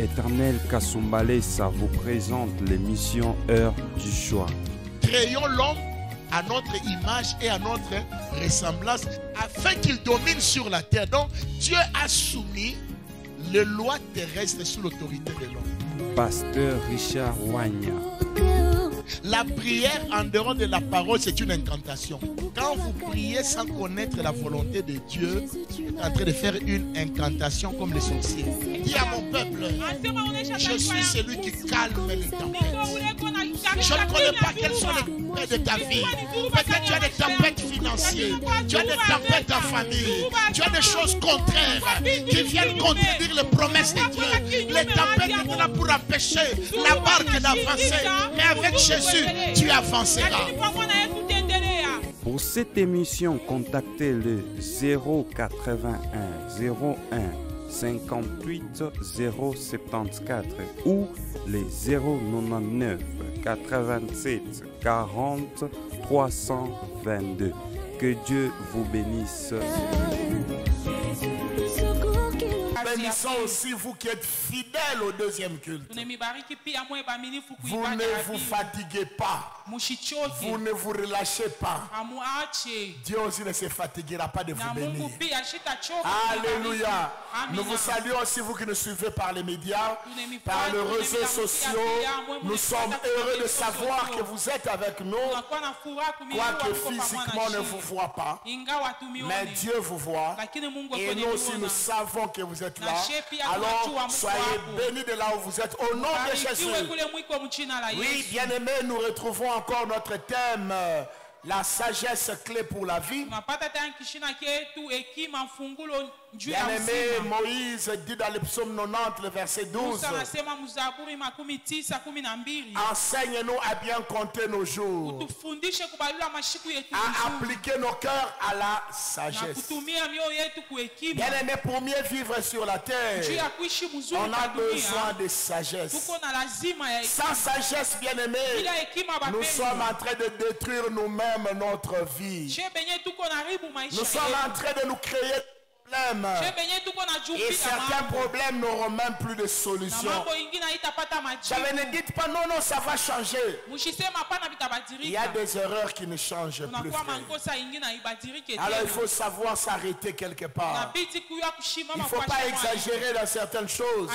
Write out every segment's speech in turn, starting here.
Éternel Kasumbalesa vous présente l'émission Heure du choix. Créons l'homme à notre image et à notre ressemblance afin qu'il domine sur la terre. Donc Dieu a soumis les lois terrestres sous l'autorité de l'homme. Pasteur Richard Wanya. La prière en dehors de la parole, c'est une incantation. Quand vous priez sans connaître la volonté de Dieu, vous êtes en train de faire une incantation comme les sorciers. Dis à mon peuple, je suis celui qui calme les tempêtes. Je ne connais pas quelles sont les tempêtes de ta vie. Peut-être tu as des tempêtes financières, tu as des tempêtes en famille, tu as des choses contraires qui viennent contredire les promesses de Dieu. Les tempêtes étaient là pour empêcher la barque d'avancer. Mais avec Jésus, tu avanceras. Pour cette émission, contactez le 081 01 58 074 ou les 099 87 40 322. Que Dieu vous bénisse. Bénissons aussi vous qui êtes fidèles au deuxième culte. Vous ne vous fatiguez pas. Vous ne vous relâchez pas. Dieu aussi ne se fatiguera pas de vous bénir. Alléluia. Nous vous saluons aussi vous qui nous suivez par les médias, par les réseaux sociaux. Nous sommes heureux de savoir que vous êtes avec nous. Quoique physiquement on ne vous voit pas, mais Dieu vous voit. Et nous aussi nous savons que vous êtes là. Alors soyez bénis de là où vous êtes au nom de Jésus. Oui, bien-aimés, nous retrouvons encore notre thème, la sagesse clé pour la vie. Bien-aimé, Moïse dit dans le psaume 90, le verset 12, enseigne-nous à bien compter nos jours, à appliquer nos cœurs à la sagesse. Bien-aimé, pour mieux vivre sur la terre, on a besoin de sagesse. Sans sagesse, bien-aimé, nous sommes en train de détruire nous-mêmes notre vie. Nous sommes en train de nous créer et certains problèmes n'auront même plus de solution. J'avais ne dites pas non, ça va changer. Il y a des erreurs qui ne changent plus, frère. Alors il faut savoir s'arrêter quelque part. Il ne faut pas exagérer dans certaines choses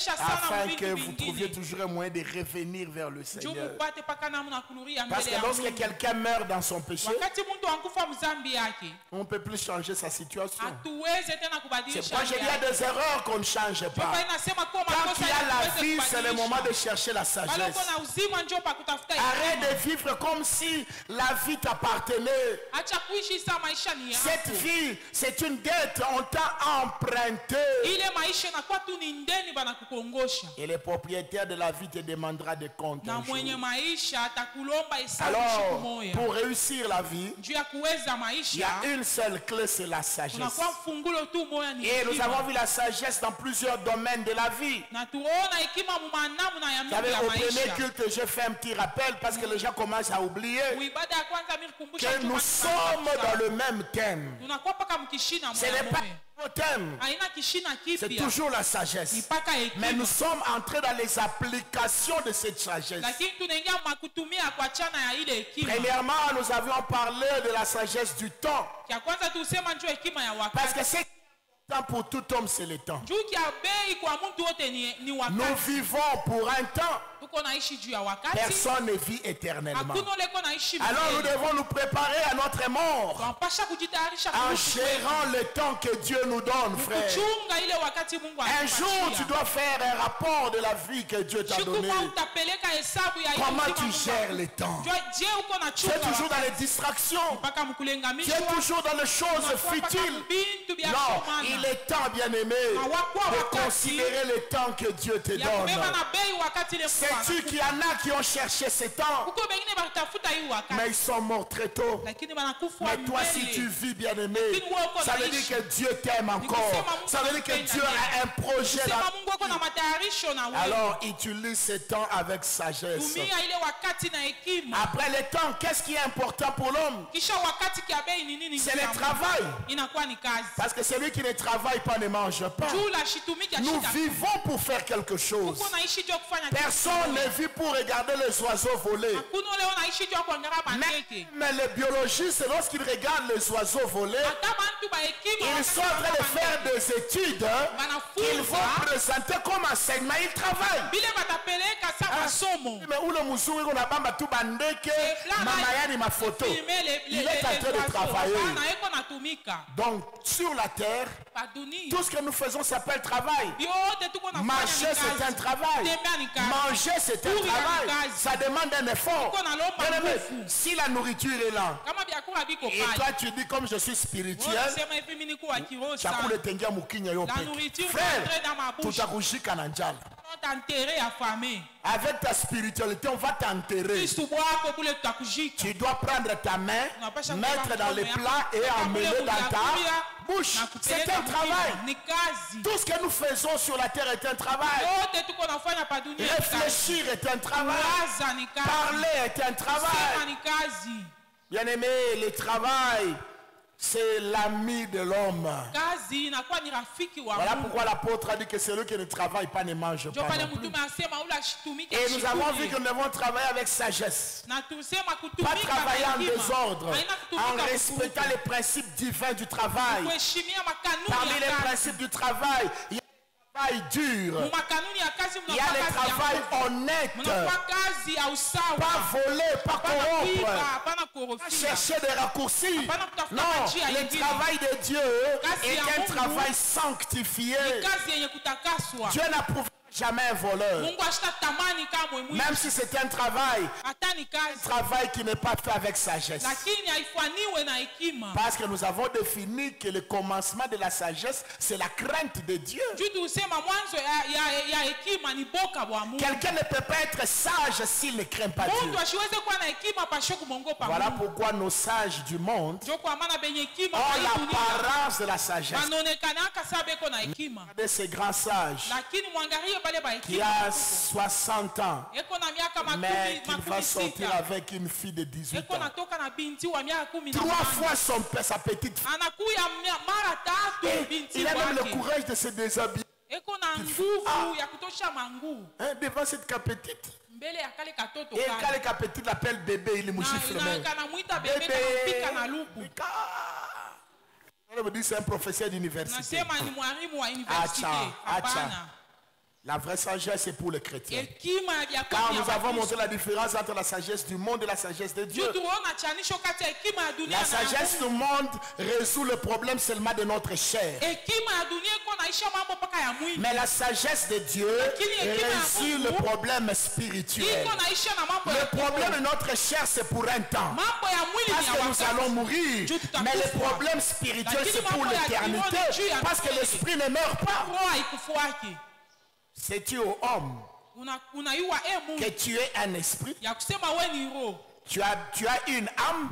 afin que vous trouviez toujours un moyen de revenir vers le Seigneur. Parce que lorsque quelqu'un meurt dans son péché, on ne peut plus changer sa situation. C'est pourquoi il y a des erreurs qu'on ne change pas. Quand il y a la vie, c'est le moment de chercher la sagesse. Arrête de vivre comme si la vie t'appartenait. Cette vie, c'est une dette, on t'a emprunté. Et le propriétaire de la vie te demandera des comptes un jour. Alors, pour réussir la vie, il y a une seule clé, c'est la sagesse. Et nous avons vu la sagesse dans plusieurs domaines de la vie. Vous savez, au premier culte, je fais un petit rappel parce que les gens commencent à oublier que nous sommes dans le même thème. Ce n'est pas un thème, c'est toujours la sagesse. Mais nous sommes entrés dans les applications de cette sagesse. Premièrement, nous avions parlé de la sagesse du temps. Parce que c'est pour tout homme, c'est le temps. Nous vivons pour un temps. Personne ne vit éternellement. Alors nous devons nous préparer à notre mort en gérant le temps que Dieu nous donne, frère. Un jour tu dois faire un rapport de la vie que Dieu t'a donnée. Comment tu gères le temps? Tu es toujours dans les distractions. Tu es toujours dans les choses futiles. Non, il est temps, bien-aimé, de considérer le temps que Dieu te donne. Sais-tu qu'il y en a qui ont cherché ce temps, mais ils sont morts très tôt. Mais toi, si tu vis, bien-aimé, ça veut dire que Dieu t'aime encore. Ça veut dire que Dieu a un projet là. Alors, utilise ce temps avec sagesse. Après le temps, qu'est-ce qui est important pour l'homme? C'est le travail. Parce que celui qui ne travaille pas ne mange pas. Nous vivons pour faire quelque chose. Personne ne vit pour regarder les oiseaux voler. Mais les biologistes, lorsqu'ils regardent les oiseaux voler, ils sont en train de faire des études qu'ils vont présenter comme enseignement. Ils travaillent. Mais où le moussouri on a bamba tout bandeke, mamayani ma photo. Il est en train de travailler. Donc sur la terre, tout ce que nous faisons s'appelle travail. Marcher c'est un travail. Manger c'est un travail. Ça demande un effort. Si la nourriture est là, et toi tu dis comme je suis spirituel, frère, tout a avec ta spiritualité, on va t'enterrer. Tu dois prendre ta main, mettre dans les plats et emmener dans ta bouche. C'est un travail. Tout ce que nous faisons sur la terre est un travail. Réfléchir est un travail. Parler est un travail. Bien aimé, le travail, c'est l'ami de l'homme. Voilà pourquoi l'apôtre a dit que celui qui ne travaille pas ne mange pas. Et nous avons vu que nous devons travailler avec sagesse. Pas travailler en désordre, en respectant les principes divins du travail. Parmi les principes du travail, il y a le travail dur. Il y a le travail honnête. Pas voler, pas corrompre. Pas chercher des raccourcis. Non, le travail de Dieu est un travail sanctifié. Dieu n'approuve jamais un voleur. Même si c'est un travail qui n'est pas fait avec sagesse. Parce que nous avons défini que le commencement de la sagesse, c'est la crainte de Dieu. Quelqu'un ne peut pas être sage s'il ne craint pas Dieu. Voilà pourquoi nos sages du monde ont l'apparence de la sagesse. Regardez ces grands sages qui a 60 ans, mais qui va sortir avec une fille de 18 ans. 3 fois sa petite fille. Et il a même le courage de se déshabiller. Devant cette petite. Et quand le petit l'appelle bébé, il me gifle même. Bébé. On me dit c'est un professeur d'université. La vraie sagesse est pour les chrétiens. Car nous avons montré la différence entre la sagesse du monde et la sagesse de Dieu. La sagesse du monde résout le problème seulement de notre chair. Mais la sagesse de Dieu résout le problème spirituel. Le problème de notre chair c'est pour un temps. Parce que nous allons mourir. Mais le problème spirituel c'est pour l'éternité. Parce que l'esprit ne meurt pas. C'est-tu au homme que tu es un esprit? Tu as une âme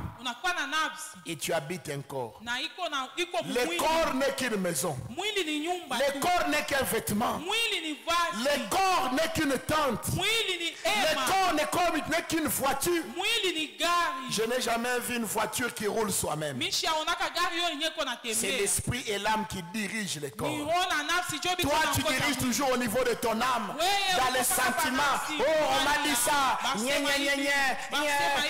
et tu habites un corps. Le corps n'est qu'une maison. Le corps n'est qu'un vêtement. Le corps n'est qu'une tente. Le corps n'est qu'une voiture. Je n'ai jamais vu une voiture qui roule soi-même. C'est l'esprit et l'âme qui dirigent le corps. Toi, tu diriges toujours au niveau de ton âme. Dans les sentiments. Oh, on m'a dit ça.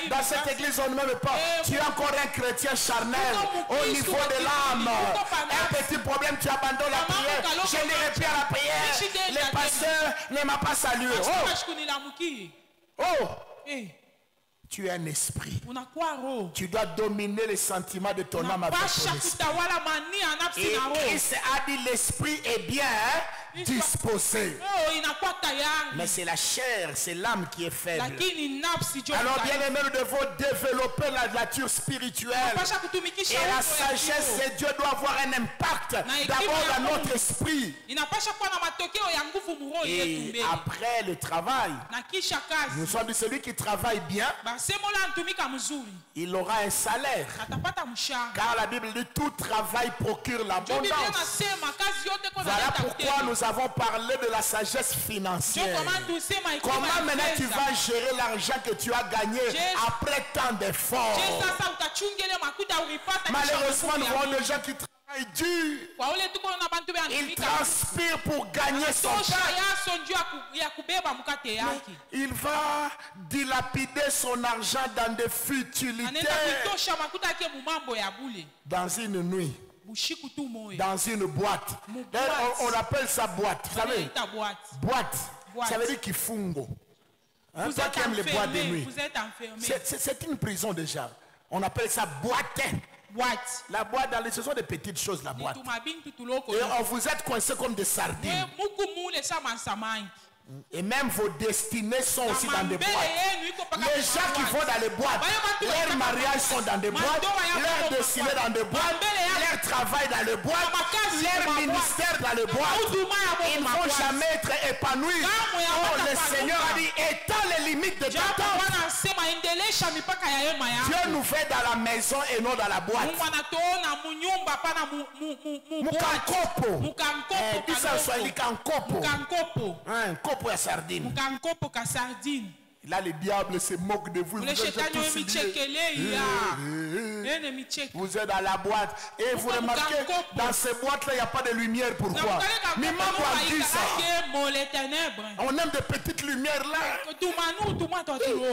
Dans cette église, on ne m'aime pas. Tu es encore un chrétien charnel au niveau de l'âme. Un petit problème, tu abandonnes la prière. Je n'irai plus à la prière. Le pasteur ne m'a pas salué. Tu es un esprit. Tu dois dominer les sentiments de ton âme avec ton esprit. Et Christ a dit l'esprit est bien disposé. Mais c'est la chair, c'est l'âme qui est faible. Alors bien aimé, nous devons développer la nature spirituelle. Et la sagesse de Dieu doit avoir un impact d'abord dans notre esprit. Et après le travail, nous sommes de celui qui travaille bien. Il aura un salaire. Car la Bible dit tout travail procure l'abondance. Voilà pourquoi nous avons parlé de la sagesse financière. Comment maintenant tu vas gérer l'argent que tu as gagné après tant d'efforts? Malheureusement, nous voyons des gens qui travaillent Il transpire pour gagner son pain. Il va dilapider son argent dans des futilités. Dans une nuit. Dans une boîte. On appelle ça boîte. Vous savez? Boîte. Ça veut dire qu'il fungo. Hein, toi qui aimes les boîtes de nuit. C'est une prison déjà. On appelle ça boîte. La boîte, ce sont des petites choses, la boîte. Et vous êtes coincés comme des sardines. Et même vos destinées sont aussi dans des boîtes. Les gens qui vont dans les boîtes, leurs mariages sont dans des boîtes, leurs destinées dans des boîtes, leur travail dans les boîtes, leur ministère dans les boîtes. Ils ne vont jamais être épanouis. Oh, le Seigneur a dit, étends les limites de ta tente. Dieu nous fait dans la maison et non dans la boîte. Mukankopo. Dis ça en swahili, kankopo. Kopo ya sardine. Là, le diable se moque de vous. Vous êtes dans la boîte. Et vous remarquez, dans ces boîtes-là, il n'y a pas de lumière. Pourquoi? On aime des petites lumières là.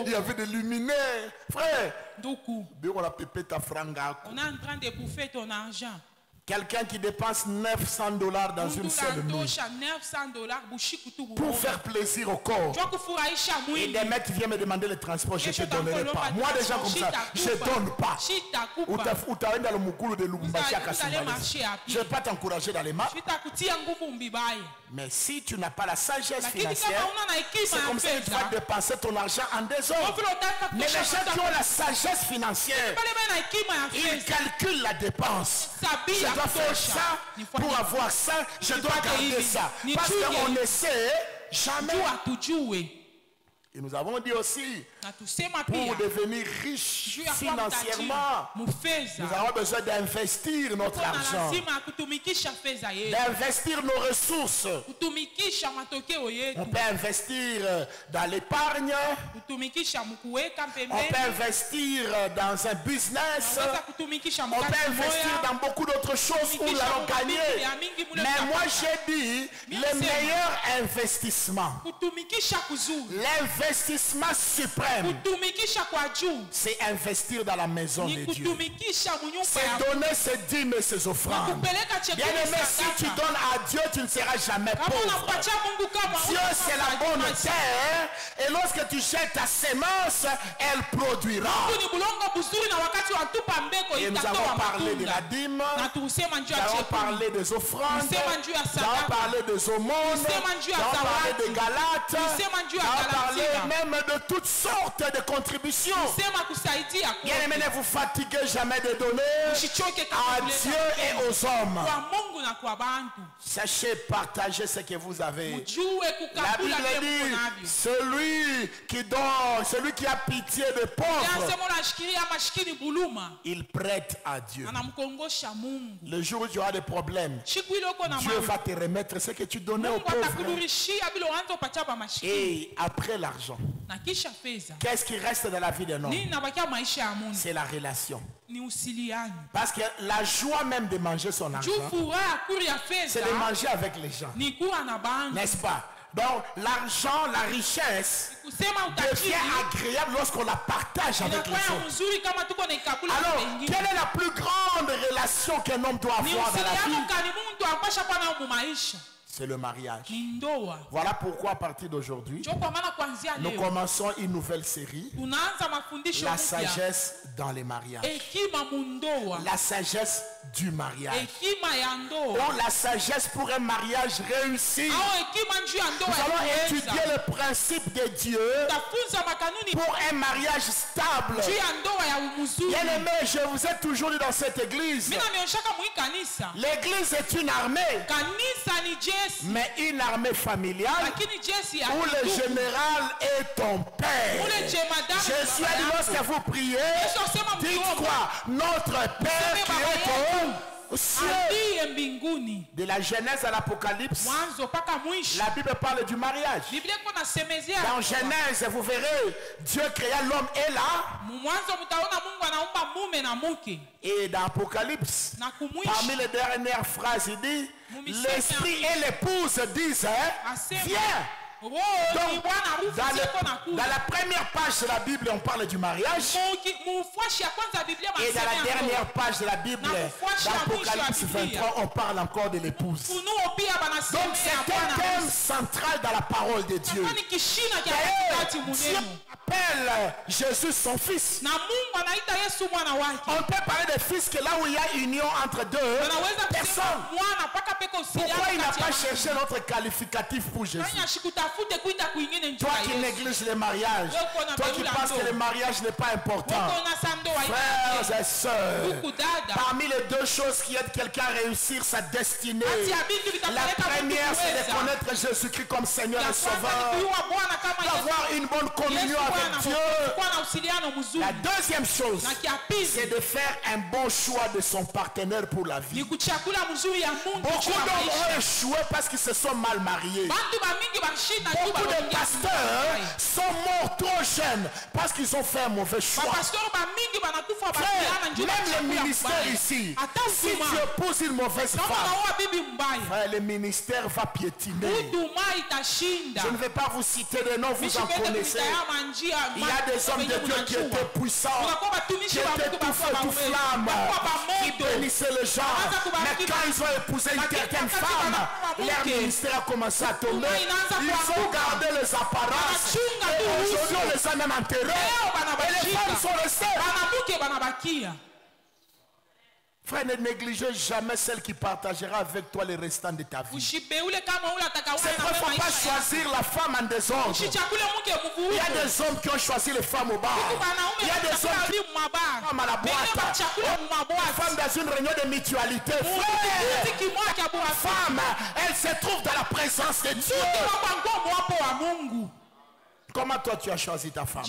Il y avait des luminaires. Frère, on a pépé ta franga. On est en train de bouffer ton argent. Quelqu'un qui dépense $900 dans une seule nuit pour faire plaisir au corps. Et des mecs viennent me demander le transport, je ne te donnerai pas. Moi, des gens comme ça, je ne donne pas. Ou tu as dans le Mukulu de Lubumbashi à Kasumbalé. Je ne vais pas t'encourager dans les mains. Mais si tu n'as pas la sagesse financière, c'est comme ça que tu vas dépenser ton argent en désordre. Mais les gens qui ont la sagesse financière, ils calculent la dépense. Je dois faire ça pour avoir ça, je dois garder ça. Parce qu'on ne sait jamais. Et nous avons dit aussi, pour devenir riche financièrement, nous avons besoin d'investir notre argent, d'investir nos ressources. On peut investir dans l'épargne, on peut investir dans un business, on peut investir dans beaucoup d'autres choses où nous allons gagner. Mais moi j'ai dit, le meilleur investissement, l'investissement suprême, c'est investir dans la maison de Dieu. C'est donner ses dîmes et ses offrandes. Bien aimé, si tu donnes à Dieu, tu ne seras jamais pauvre. Dieu, c'est la bonne terre. Et lorsque tu jettes ta sémence, elle produira. Et nous avons parlé de la dîme, nous avons parlé des offrandes, nous avons parlé des aumônes, nous avons parlé des galates, nous avons parlé même de toutes sortes de contributions. Bien aimé, ne vous fatiguez jamais de donner à Dieu et aux hommes. Sachez partager ce que vous avez. La Bible dit, celui qui donne, celui qui a pitié des pauvres, il prête à Dieu. Le jour où tu auras des problèmes, Dieu va te remettre ce que tu donnais aux pauvres. Et après l'argent, qu'est-ce qui reste dans la vie d'un homme? C'est la relation. Parce que la joie même de manger son argent, c'est de manger avec les gens. N'est-ce pas? Donc l'argent, la richesse devient agréable lorsqu'on la partage avec les autres. Alors, quelle est la plus grande relation qu'un homme doit avoir dans la vie? C'est le mariage. Voilà pourquoi à partir d'aujourd'hui, nous commençons une nouvelle série. La sagesse dans les mariages. La sagesse du mariage. Oh, la sagesse pour un mariage réussi. Nous allons étudier le principe de Dieu pour un mariage stable. Bien aimé, je vous ai toujours dit dans cette église, l'église est une armée, mais une armée familiale où le général est ton père. Jésus a dit, lorsque vous priez, dites quoi? Notre Père qui est au De la Genèse à l'Apocalypse, la Bible parle du mariage. Dans Genèse, vous verrez, Dieu créa l'homme et là. Et dans l'Apocalypse, parmi les dernières phrases, il dit, l'esprit et l'épouse disent, viens. Donc, dans la première page de la Bible, on parle du mariage. Et dans la dernière page de la Bible, dans l'Apocalypse 23, on parle encore de l'épouse. Donc, c'est un thème central dans la parole de Dieu. Dieu appelle Jésus son fils. On peut parler de fils que là où il y a union entre deux personnes. Pourquoi il n'a pas cherché notre qualificatif pour Jésus? Toi qui négliges le mariage, toi qui penses que le mariage n'est pas important, frères et sœurs, parmi les deux choses qui aident quelqu'un à réussir sa destinée, la première c'est de connaître Jésus-Christ comme Seigneur et Sauveur, d'avoir une bonne communion avec Dieu. La deuxième chose, c'est de faire un bon choix de son partenaire pour la vie. Beaucoup d'hommes ont échoué parce qu'ils se sont mal mariés. Beaucoup de pasteurs sont morts trop jeunes parce qu'ils ont fait un mauvais choix. Frère, même le ministère ici, si tu épouses une mauvaise femme, frère, le ministère va piétiner. Je ne vais pas vous citer des noms, vous en connaissez. Il y a des hommes de Dieu qui étaient puissants, qui étaient tout feu, tout flamme, qui bénissaient les gens. Mais quand ils ont épousé une certaine femme, leur ministère a commencé à tomber. Ils ont gardé les apparences. Et aujourd'hui, on les a même enterrés. Et les femmes sont restées. Frère, ne négligez jamais celle qui partagera avec toi les restants de ta vie. C'est qu'il ne faut pas choisir la femme en désordre. Il y a des hommes qui ont choisi les femmes au bar. Il y a des hommes qui ont les femmes à la boîte. Les femmes dans une réunion de mutualité. Frère, femme, elle se trouve dans la présence de Dieu. Comment toi tu as choisi ta femme?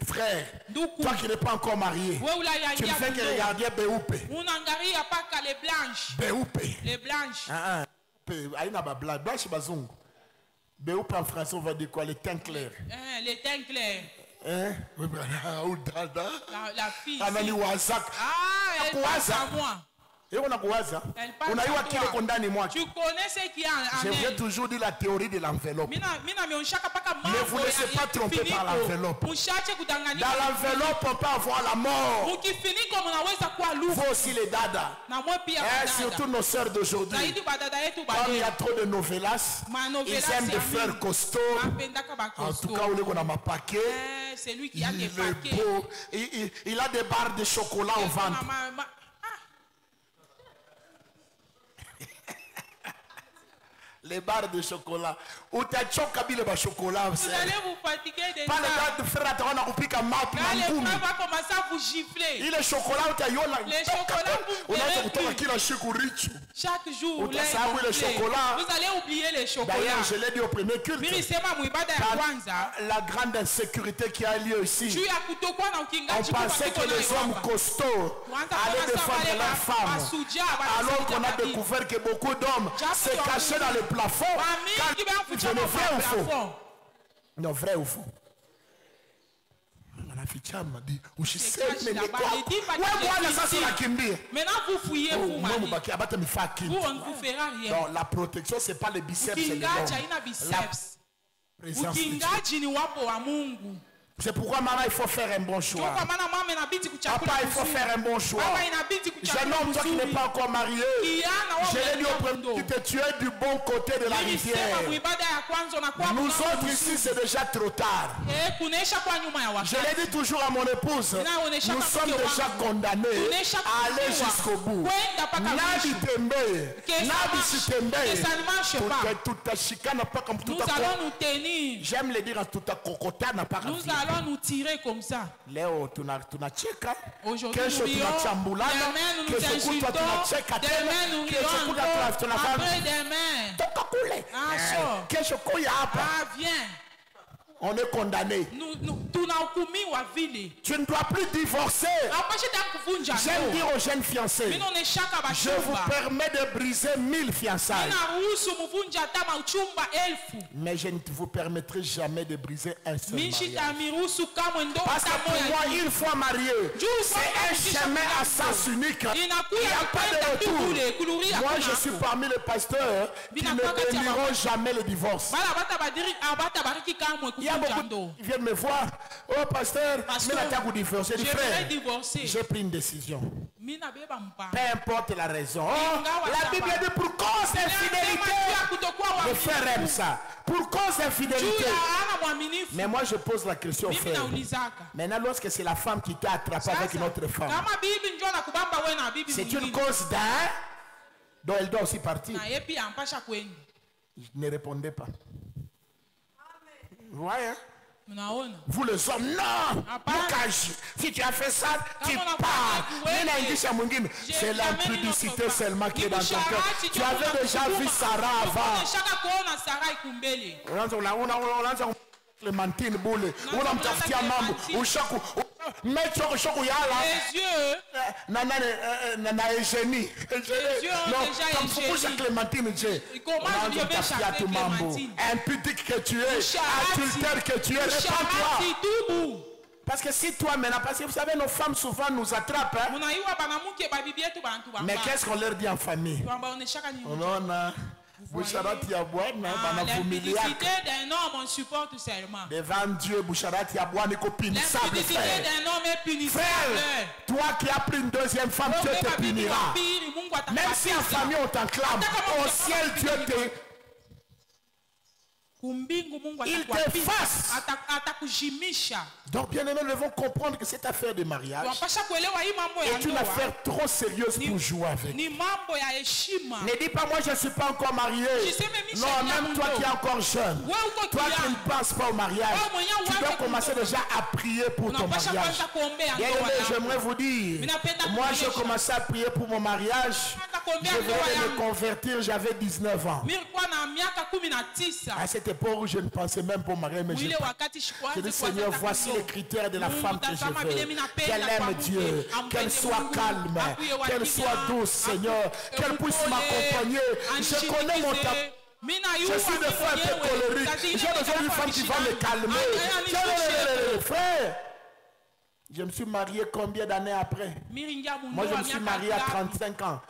Frère, toi qui n'es pas encore marié, tu ne fais que regarder Béoupé. Béoupé. Les blanches. Blanche bazungu. Béoupé en français on va dire quoi? Les teints clairs. Les teints clairs. La fille. Elle passe à moi. Tu connais ce qu'il y a en elle. Je vais toujours dire la théorie de l'enveloppe. Ne vous laissez pas tromper par l'enveloppe. Dans l'enveloppe, on peut avoir la mort. Vous aussi les dadas. Et surtout nos sœurs d'aujourd'hui. Comme il y a trop de novelas, ils aiment des fleurs costauds. En tout cas, on a ma paquet. C'est lui qui a des paquets. Il a des barres de chocolat au ventre. Les barres de chocolat. Vous allez vous fatiguer de pas le de faire attendre à couper comme map. Les frères vont commencer à vous gifler. Il est chocolat les chocolats chaque jour vous allez oublier les chocolats. D'ailleurs je l'ai dit au premier culte, la grande insécurité qui a lieu ici, on pensait que les hommes costauds allaient défendre leurs femmes, alors qu'on a découvert que beaucoup d'hommes se cachaient dans le plafond. Je ne vrai ou faux? Non, vrai ou faux? Maintenant vous fouillez vous, on ne vous fera rien. Non, la protection c'est pas les biceps, c'est les c'est pourquoi maman il faut faire un bon choix. Papa il faut faire un bon choix. Jeune homme, toi qui n'es pas encore marié, je l'ai dit au premier que tu es du bon côté de la rivière. Nous autres ici c'est déjà trop tard. Je l'ai dit toujours à mon épouse, nous sommes déjà condamnés à aller jusqu'au bout. Nous allons nous tenir. J'aime le dire en tout à kokota n'a pas. Nous allons nous tirer comme ça. Aujourd'hui nous rions, demain nous nous insultons, demain nous rions, après demain. Ah, viens. On est condamné. Tu ne dois plus divorcer. J'aime dire aux jeunes fiancés, je vous permets de briser 1000 fiançailles. Mais je ne vous permettrai jamais de briser un seul mariage. Parce que pour moi, une fois marié, c'est un chemin à sens unique. Il n'y a pas de retour. Moi, je suis parmi les pasteurs qui ne béniront jamais le divorce. Il y a beaucoup qui viennent me voir. Oh pasteur, divorcer. J'ai pris une décision. Peu importe la raison. Oh, la Bible dit pour cause d'infidélité. Le frère aime ça. Pour cause d'infidélité. Mais moi je pose la question au frère. Maintenant lorsque c'est la femme qui t'a attrapé avec une autre femme, c'est une cause d'un dont elle doit aussi partir. Ne répondez pas. Vous voyez, hein? Vous les hommes, non! Si tu as fait ça, tu pars. C'est l'impudicité seulement qui est dans ton cœur. Tu avais déjà vu Sarah avant. Clémentine Boule, on a mtafutia mambo, ushaku, mais choco yala. Les yeux. Na Eugénie. Non, comme faut Clémentine Dieu. Comment tu veux chercher Clémentine? Impudique que tu es, adultère que tu es, répands-toi. Parce que si toi maintenant, parce que vous savez, nos femmes souvent nous attrapent. Hein? Mais qu'est-ce qu'on leur dit en famille? On a Boucharati Abouane, l'impudicité d'un homme, on supporte seulement. Devant Dieu, Boucharati Abouane est punissable. L'impudicité d'un homme est punissable. Frère, toi qui as pris une deuxième femme, Dieu te punira. Même si en famille on t'enclame, au ciel Dieu te... Il t'efface. Donc bien aimé, nous devons comprendre que cette affaire de mariage est une affaire trop sérieuse pour jouer avec. Ne dis pas moi je ne suis pas encore marié. Non, même toi qui es encore jeune, toi qui ne penses pas au mariage, tu dois commencer déjà à prier pour ton mariage. Bien aimé, j'aimerais vous dire, moi j'ai commencé à prier pour mon mariage. Je venais me convertir, j'avais 19 ans. À cette époque où je ne pensais même pas au mariage, mais je dis Seigneur, voici les critères de la femme que je veux. Qu'elle aime Dieu, qu'elle soit calme, qu'elle soit douce, Seigneur, qu'elle puisse m'accompagner. Je connais mon temps. Je suis des fois un peu colérique. J'ai besoin d'une femme qui va me calmer. Frère, je me suis marié combien d'années après? Moi je me suis marié à 35 ans.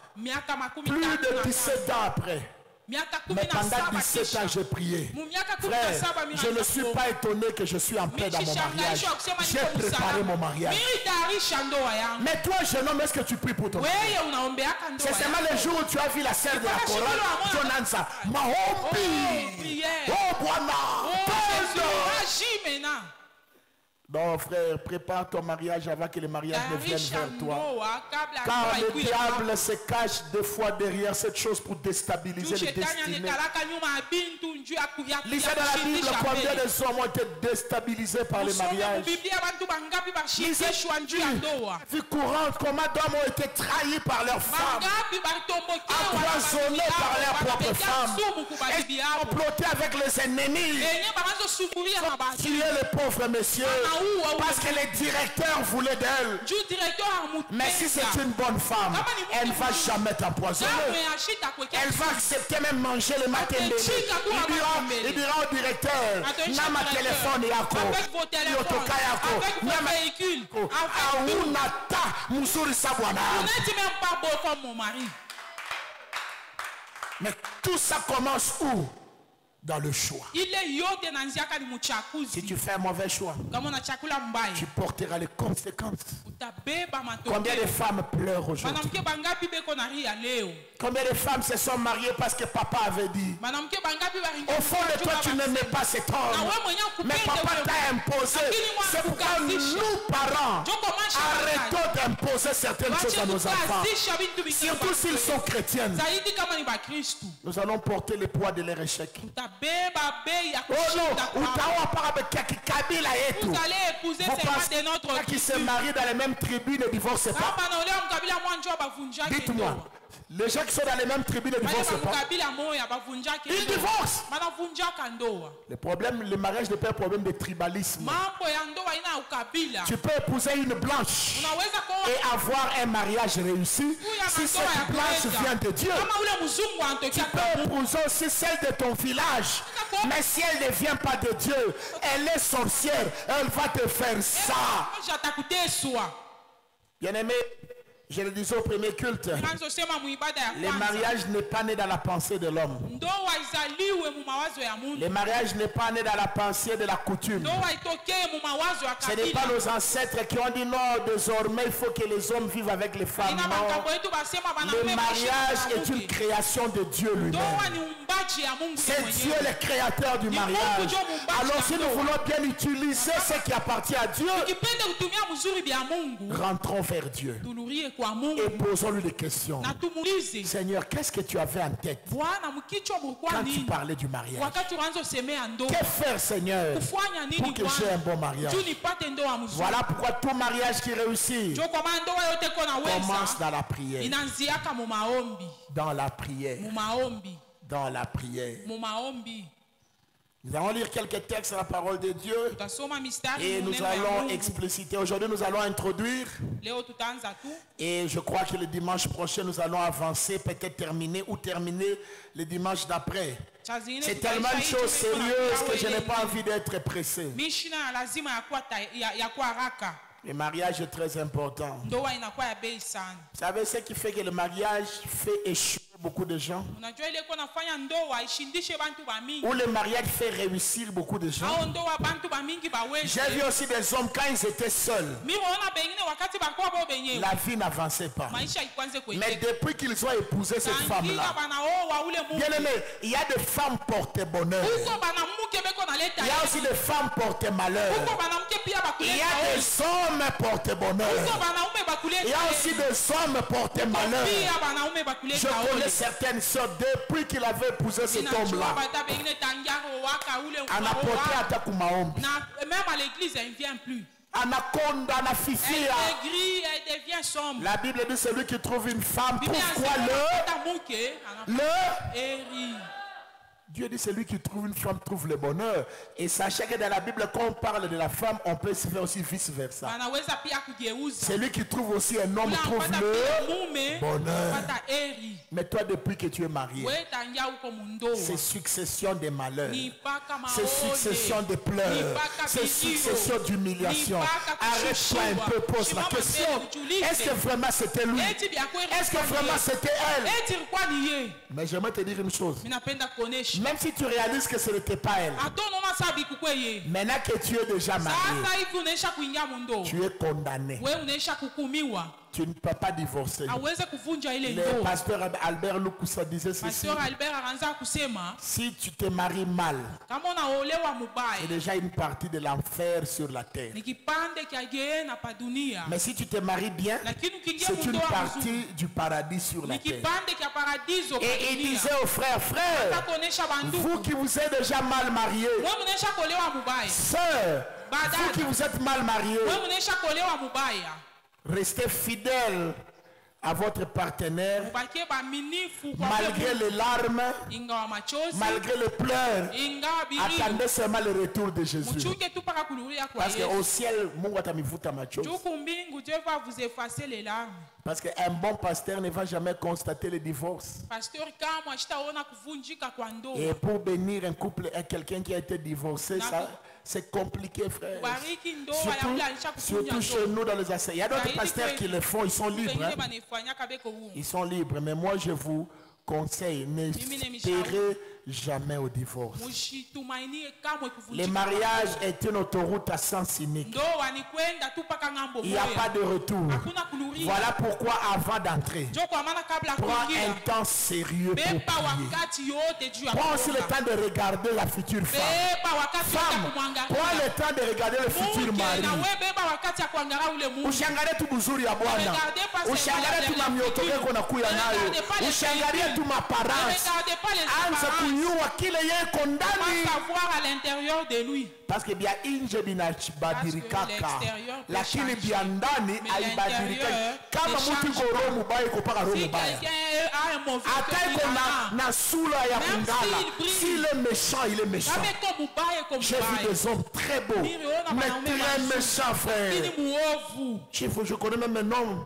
Plus de 17 ans après. Mais pendant 17 ans, j'ai prié. Frère, je ne suis pas étonné que je suis en paix dans mon mariage. J'ai préparé mon mariage. Mais toi, jeune homme, est-ce que tu pries pour ton mariage? C'est seulement le jour où tu as vu la sœur de la chorale, Jonansa. Mahombi. Oh, Bwana. Non, frère, prépare ton mariage avant que le mariage ne vienne vers toi. Car le diable se cache des fois derrière cette chose pour déstabiliser les destinées. Lisez dans la Bible combien de hommes ont été déstabilisés par le mariage. Lisez vie courante, comment d'hommes ont été trahis par leurs femmes, empoisonnés par leurs propres femmes, et complotés avec les ennemis. Tuer les pauvres messieurs. Parce que les directeurs voulaient d'elle. Mais si c'est une bonne femme, elle ne va jamais t'empoisonner. Elle va accepter même manger le matin. Il dira au directeur, Nama téléphone yako, yotoka yako, Nama véhicule, Aounata, Moussouri Sabwana. Vous n'êtes même pas beau comme mon mari. Mais tout ça commence où? Dans le choix. Si tu fais un mauvais choix, tu porteras les conséquences. Combien de femmes pleurent aujourd'hui? Combien de femmes se sont mariées parce que papa avait dit? Au fond de toi, tu n'aimais pas cet homme. Mais papa t'a imposé. C'est pourquoi nous, parents, arrêtons d'imposer certaines choses à nos enfants. Surtout s'ils sont chrétiens. Nous allons porter le poids de leur échec. Oh non, vous allez épouser ces gens de notre tribu qui se marient dans les mêmes tribus ne divorcent pas. Dites-moi, Les gens qui sont dans les mêmes tribus ne divorcent pas. Ils divorcent. Le problème, le mariage n'est pas un problème de tribalisme. Tu peux épouser une blanche et avoir un mariage réussi si cette blanche vient de Dieu. Tu peux épouser aussi celle de ton village, mais si elle ne vient pas de Dieu, elle est sorcière, elle va te faire ça. Bien-aimé, je le disais au premier culte, le mariage n'est pas né dans la pensée de l'homme. Le mariage n'est pas né dans la pensée de la coutume. Ce n'est pas nos ancêtres qui ont dit non, désormais il faut que les hommes vivent avec les femmes. Non. Le mariage est une création de Dieu lui-même. C'est Dieu le créateur du mariage. Alors si nous voulons bien utiliser ce qui appartient à Dieu, rentrons vers Dieu et posons-lui des questions. Seigneur, qu'est-ce que tu avais en tête quand tu parlais du mariage? Que faire, Seigneur, pour que j'ai un bon mariage? Voilà pourquoi tout mariage qui réussit commence dans la prière. Dans la prière. Dans la prière. Nous allons lire quelques textes de la parole de Dieu et nous allons expliciter. Aujourd'hui, nous allons introduire et je crois que le dimanche prochain, nous allons avancer, peut-être terminer ou terminer le dimanche d'après. C'est tellement une chose sérieuse que je n'ai pas envie d'être pressé. Le mariage est très important. Vous savez ce qui fait que le mariage fait échouer beaucoup de gens? Ou le mariage fait réussir beaucoup de gens? J'ai vu aussi des hommes quand ils étaient seuls, la vie n'avançait pas. Mais depuis qu'ils ont épousé cette femme-là, bien aimé, il y a des femmes portées bonheur. Il y a aussi des femmes portées malheur. Il y a des hommes portés bonheur. Il y a aussi des hommes portés malheur. Je connais certaines sœurs, depuis qu'il avait épousé cet homme-là, on a porté à Takumaombi. Même à l'église, elle ne vient plus. Anaconda, Anafifia. Elle gris, elle devient sombre. La Bible dit celui qui trouve une femme, pourquoi Dieu dit celui qui trouve une femme trouve le bonheur. Et sachez que dans la Bible, quand on parle de la femme, on peut se faire aussi vice versa. Celui qui trouve aussi un homme trouve le bonheur. Mais toi, depuis que tu es marié, c'est succession de malheurs, c'est succession de pleurs, c'est succession d'humiliation. Arrête-toi un peu, pose la question. Est-ce que vraiment c'était lui? Est-ce que vraiment c'était elle? Mais j'aimerais te dire une chose. Même si tu réalises que ce n'était pas elle, maintenant que tu es déjà marié, tu es condamné. Tu ne peux pas divorcer. Le pasteur Albert Lukusa disait ceci: si tu te maries mal, c'est déjà une partie de l'enfer sur la terre. Mais si tu te maries bien, c'est une partie du paradis sur la terre. Et il disait aux frères, vous qui vous êtes déjà mal mariés, sœurs, vous qui vous êtes mal mariés, restez fidèles à votre partenaire malgré les larmes, malgré les pleurs. Attendez seulement le retour de Jésus. Parce qu'au ciel, Dieu va vous effacer les larmes. Parce qu'un bon pasteur ne va jamais constater le divorce. Et pour bénir un couple, quelqu'un qui a été divorcé, ça, c'est compliqué, frère. Surtout chez nous dans les assemblées. Il y a d'autres pasteurs qui le font, ils sont libres. Hein? Ils sont libres, mais moi je vous conseille, n'espérez jamais au divorce. Le mariage est une autoroute à sens unique. Il n'y a pas de retour. Voilà pourquoi avant d'entrer, prends un temps sérieux pour prier. Prends aussi le temps de regarder la future femme. Prends le temps de regarder le futur mari. Usiangalie tu buzuri ya Bwana. Usiangalie tu mamiotoke kona kuya nayo. Usiangalie tu maparents. Anza savoir à l'intérieur de lui. Parce que bien inje binabadirikaka lakini bia ndani haibadilika. Kama mtu koro mubaya kopaka roho mubaya hata iko na sura ya kungala, s'il est méchant il est méchant. J'ai vu des hommes très beaux mais très méchants, frère. Je connais même un homme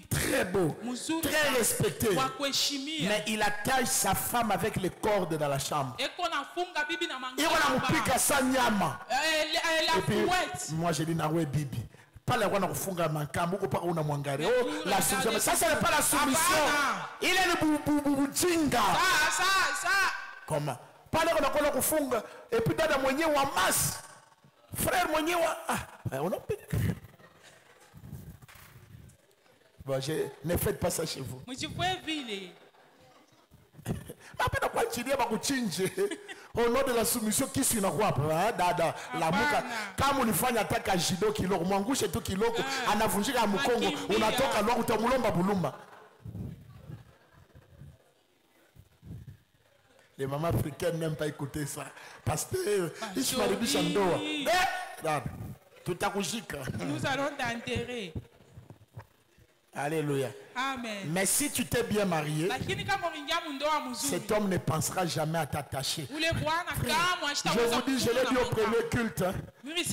très beau, très respecté, mais il attache sa femme avec les cordes dans la chambre. Et on a pika sa nyama. Et puis moi j'ai dit nawe bibi. Pas la wana kufunga makambo ko pa una mwangare. Oh la soumission, ça c'est pas la soumission. Il est le bujinga. Ça. Comment? Pas la wana kufunga et puis dada mwenyewe wa mas. Frère mwenyewe on a bon, ne faites pas ça chez vous. Au nom de la soumission, qui suit dada la muka kama ulifanya taka jido kiloko mwangushe tu kiloko anavunjika mkongo unatoka lwa utamulomba bulumba. Les mamans africaines n'aiment pas écouter ça. Pasteur, ishimaribisha ndoa. Dada, tutakujika. Nous allons t'enterrer. Alléluia. Amen. Mais si tu t'es bien marié, cet homme ne pensera jamais à t'attacher. Je vous dis, je l'ai dit au premier culte.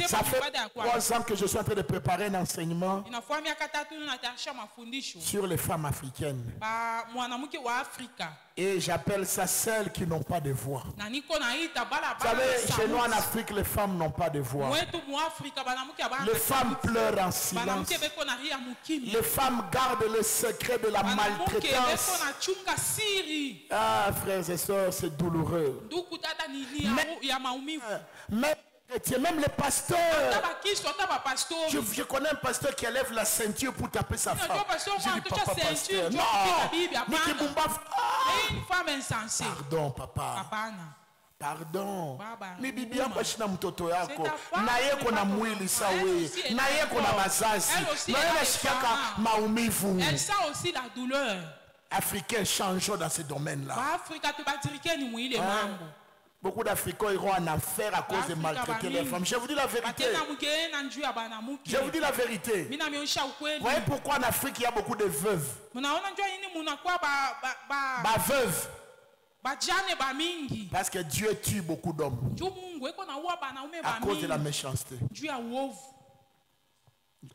Ça fait 3 ans que je suis en train de préparer un enseignement sur les femmes africaines. Et j'appelle ça celles qui n'ont pas de voix. Vous savez, chez nous en Afrique, les femmes n'ont pas de voix. Les femmes pleurent en silence. Les femmes gardent le secret de la maltraitance. Ah, frères et sœurs, c'est douloureux. Même les pasteurs. Je connais un pasteur qui enlève la ceinture pour taper sa femme. Je dis papa pasteur. Non. Pardon papa. Pardon. Ni bibi yako shina mtoto yako. Na yeko na mwili sawe. Na yeko na mazazi. Na yeko shikaka maumivu. Elle sent aussi la douleur. Africains changeons dans ce domaine-là. Beaucoup d'Africains iront en affaire à cause de maltraiter les femmes. Je vous dis la vérité. Je vous dis la vérité. Vous voyez pourquoi en Afrique il y a beaucoup de veuves? Veuves. Parce que Dieu tue beaucoup d'hommes à cause de la méchanceté.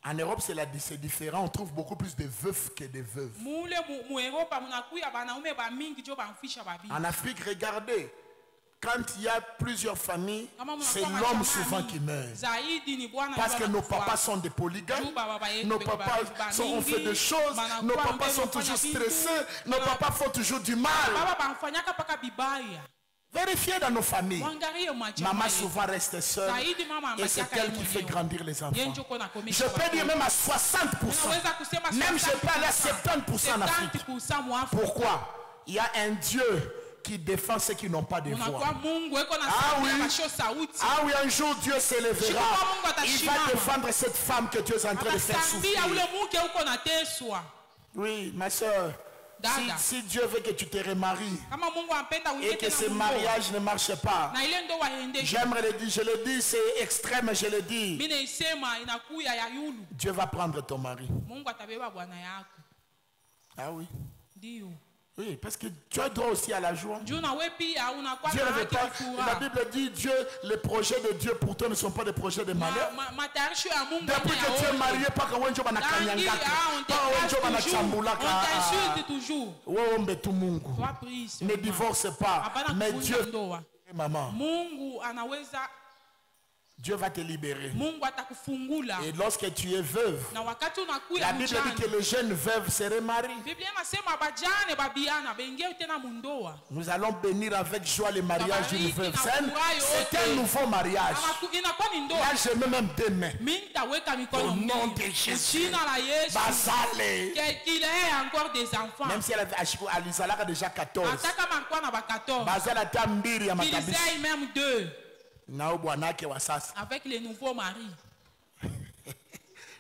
En Europe, c'est différent. On trouve beaucoup plus de veufs que de veuves. En Afrique, regardez. Quand il y a plusieurs familles, c'est l'homme souvent qui meurt. Parce que nos papas sont des polygames, nos papas ont fait des choses, nos papas sont toujours stressés, nos papas font toujours du mal. Vérifiez dans nos familles. Maman souvent reste seule et c'est elle qui fait grandir les enfants. Je peux dire même à 60%. Même je peux aller à 70% en Afrique. Pourquoi? Il y a un Dieu qui défend ceux qui n'ont pas de voix. Ah oui, un jour Dieu s'élèvera. Il va défendre cette femme que Dieu est en train de faire souffrir. Oui, ma soeur. Si Dieu veut que tu te remaries et que ce mariage ne marche pas, j'aimerais le dire, je le dis, c'est extrême, je le dis. Dieu va prendre ton mari. Ah oui. Oui, parce que tu as droit aussi à la joie. Dieu ne veut pas. La Bible dit Dieu, les projets de Dieu pour toi ne sont pas des projets de malheur. Depuis que tu es marié, pas quand on joue à ne divorce pas. Mais Dieu, maman, Dieu va te libérer. Et lorsque tu es veuve, la Bible dit que les jeunes veuves se remarient. Nous allons bénir avec joie le mariage d'une veuve. C'est un nouveau mariage. Là, je mets même deux mains. Au nom de Jésus. Basale. Même si elle a déjà 14. Basale a tambiri à ma même 2. Avec les nouveaux maris.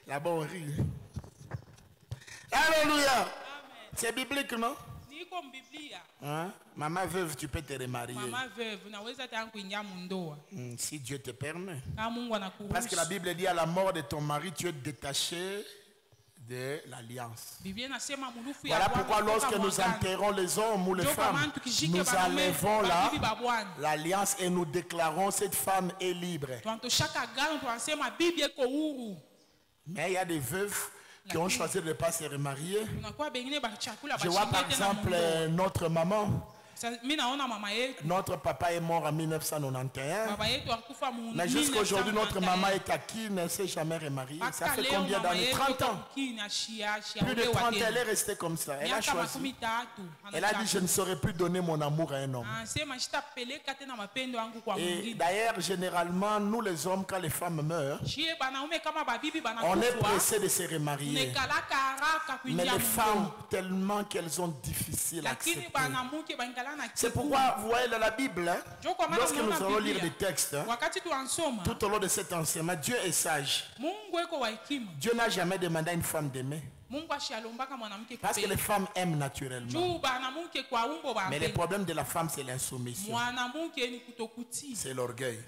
Là-bas on rit. Alléluia. C'est biblique, non? Hein? Maman veuve, tu peux te remarier. Si Dieu te permet. Parce que la Bible dit à la mort de ton mari, tu es détaché de l'alliance. Voilà pourquoi lorsque nous enterrons les hommes ou les femmes, nous enlevons l'alliance et nous déclarons cette femme est libre. Mais il y a des veuves qui ont choisi de ne pas se remarier. Je vois par exemple notre maman. Notre papa est mort en 1991. Mais jusqu'à aujourd'hui, notre maman est acquise, ne s'est jamais remariée. Ça fait combien d'années? 30 ans. Plus de 30 ans, elle est restée comme ça. Elle a choisi. Elle a dit, je ne saurais plus donner mon amour à un homme. Et d'ailleurs, généralement, nous les hommes, quand les femmes meurent, on est pressé de se remarier. Mais les femmes, tellement qu'elles ont difficile à accepter. C'est pourquoi, vous voyez dans la Bible, hein, lorsque nous allons lire des textes, hein, tout au long de cet enseignement, Dieu est sage. Dieu n'a jamais demandé à une femme d'aimer. Parce que les femmes aiment naturellement. Mais le problème de la femme, c'est l'insoumission. C'est l'orgueil.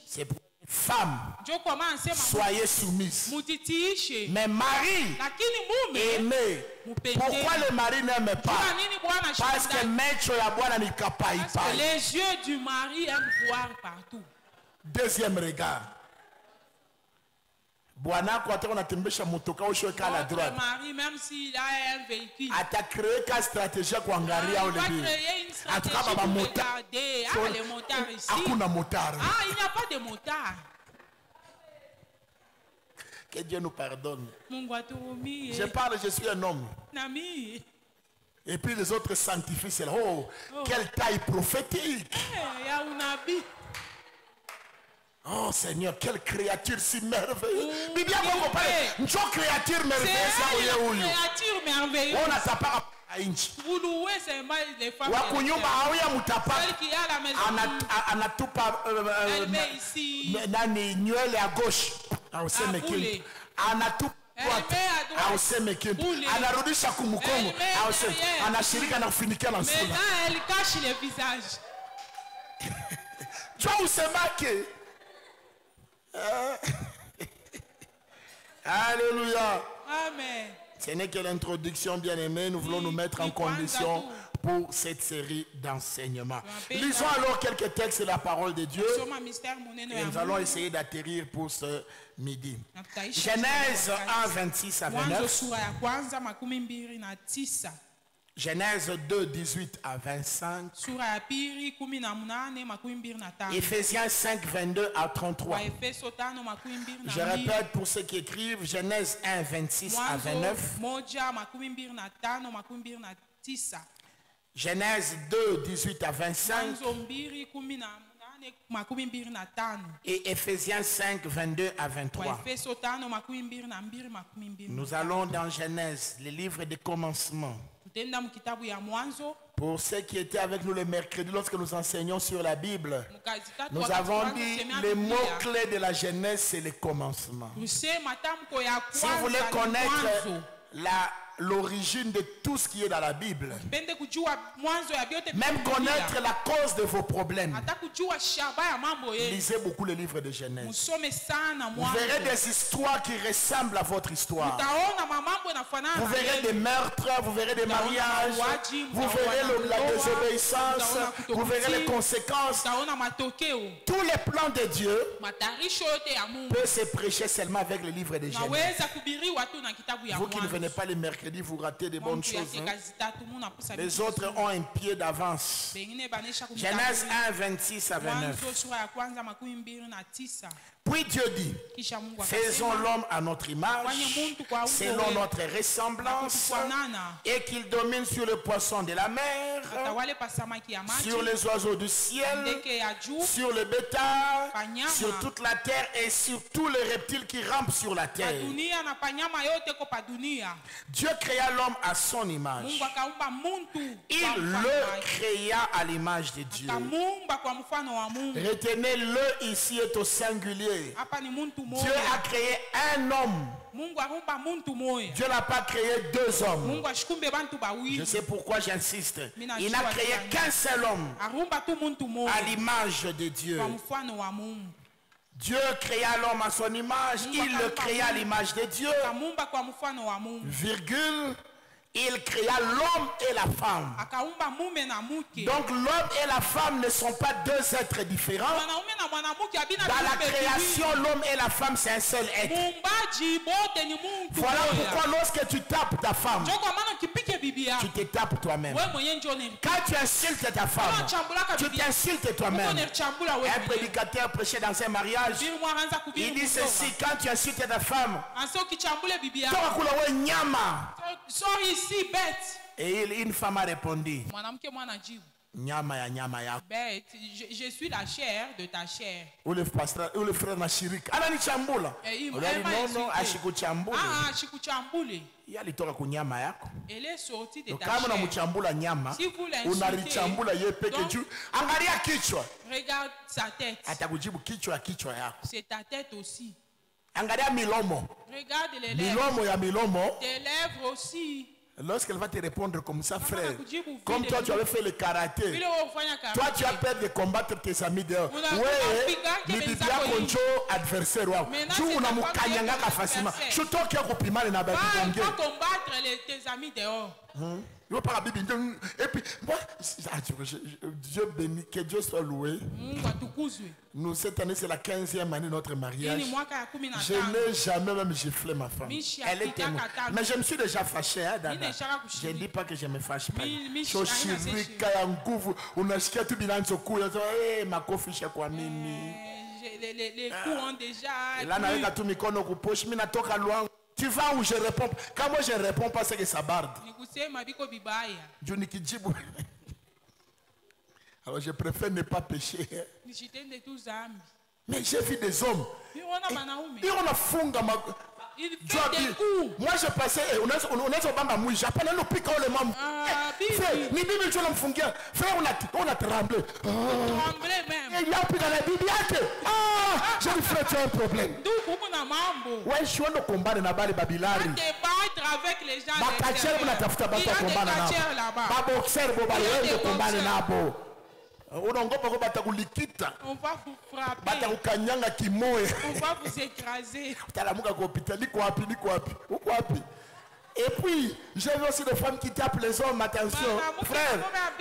C'est pour femmes, soyez soumises. Mais mari, aimez. Pourquoi le mari n'aime pas? Parce que les yeux du mari aiment voir partout. Deuxième regard. Votre mari, même s'il a un véhicule, a créé une stratégie pour Angaria au début. En tout cas, les motards ici. Il n'y a pas de motards. Que Dieu nous pardonne. Je parle, je suis un homme. Et puis les autres sanctifient cela. Oh, quelle taille prophétique. Oh Seigneur, quelle créature si merveilleuse. Bible une créature merveilleuse. On a sa part. Vous louez seulement les femmes. Elle met ici. Nani à gauche. Elle cache les visages. Tu vois où c'est marqué? Alléluia. Amen. Ce n'est que l'introduction, bien aimée. Nous voulons nous mettre en condition pour cette série d'enseignements. Lisons alors quelques textes de la parole de Dieu. Et nous allons essayer d'atterrir pour ce midi. Genèse 1, 26 à 29. Genèse 2, 18 à 25. Ephésiens 5, 22 à 33. Je répète pour ceux qui écrivent, Genèse 1, 26 à 29. Genèse 2, 18 à 25. Et Ephésiens 5, 22 à 23. Nous allons dans Genèse, le livre des commencements. Pour ceux qui étaient avec nous le mercredi lorsque nous enseignons sur la Bible, nous avons dit les mots-clés de la Genèse, c'est le commencement. Si vous voulez connaître l'origine de tout ce qui est dans la Bible, même connaître la cause de vos problèmes, lisez beaucoup le livre de Genèse. Vous verrez des histoires qui ressemblent à votre histoire. Vous verrez des meurtres, vous verrez des mariages, vous verrez la désobéissance, vous verrez les conséquences. Tous les plans de Dieu peuvent se prêcher seulement avec le livre de Genèse. Vous qui ne venez pas les mercredis, vous ratez des bonnes choses. Hein? Les autres ont un pied d'avance. Genèse 1, 26 à 29. Puis Dieu dit, faisons l'homme à notre image, selon notre ressemblance, et qu'il domine sur le poisson de la mer, sur les oiseaux du ciel, sur le bétail, sur toute la terre et sur tous les reptiles qui rampent sur la terre. Dieu créa l'homme à son image. Il le créa à l'image de Dieu. Retenez-le, ici est au singulier. Dieu a créé un homme. Dieu n'a pas créé deux hommes. Je sais pourquoi j'insiste. Il n'a créé qu'un seul homme à l'image de Dieu. Dieu créa l'homme à son image, il le créa à l'image de Dieu. Virgule, il créa l'homme et la femme. Donc l'homme et la femme ne sont pas deux êtres différents. Dans la création, l'homme et la femme, c'est un seul être. Voilà pourquoi lorsque tu tapes ta femme, tu te tapes toi-même. Quand tu insultes ta femme, tu t'insultes toi-même. Un prédicateur prêchait dans un mariage. Il dit ceci: quand tu insultes ta femme, sors ici, bête. Et une femme a répondu: bête, je suis la chair de ta chair. Ou le frère Nashirik. Elle est sortie de ta chair. Si vous l'insultez, regarde sa tête. C'est ta tête aussi. Regarde les lèvres. Tes lèvres aussi. Lorsqu'elle va te répondre comme ça, frère, comme toi tu avais fait le karaté, toi tu as peur de combattre tes amis dehors. Oui, ni bibia konjo adversaire wao. Tu unamukanyanga facilement. Chuto kia kupimana na babi bonge. Va combattre tes amis dehors. Et puis, moi, Dieu béni, que Dieu soit loué. Nous, cette année, c'est la 15e année de notre mariage. Je n'ai jamais même giflé ma femme. Elle était morte. Mais je me suis déjà fâché. Hein, je ne dis pas que je me fâche pas. Les coups ont déjà... Tu vas où je réponds. Quand moi je réponds pas, c'est que ça barde. Alors je préfère ne pas pécher. Mais j'ai vu des hommes. Et on a fondé ma... Moi je passais, on a bamba mouille, j'appelle le pic le membre. Ni Bible tu l'as fondé. Frère, on a tremblé. Il y a un pic dans la Bible. J'ai dit frère, tu as un problème. Ouais, je suis en combat de Nabali Babilari. Avec les gens. Il y a un boxeur de combat de Nabo. On va vous frapper. On va vous écraser. Et puis, j'ai vu aussi des femmes qui tapent les hommes. Attention, frère,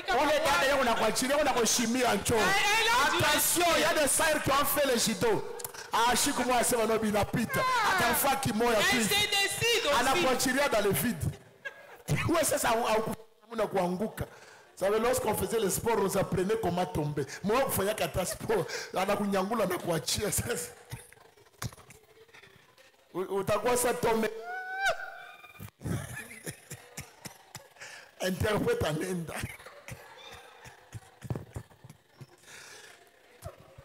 on est là, on a chimie en chou. Attention, il y a des sœurs qui ont fait le judo. Ah, je suis comme moi, c'est un homme inapite. Attention, qui m'a appris. On a continué dans le vide. Où est-ce que ça a anguka? Vous savez, lorsqu'on faisait le sport, on apprenait comment tomber. Moi, je faisais un sport. On a kunyangula na kuachia. Utakuwa ça tomber. Interprète en enda.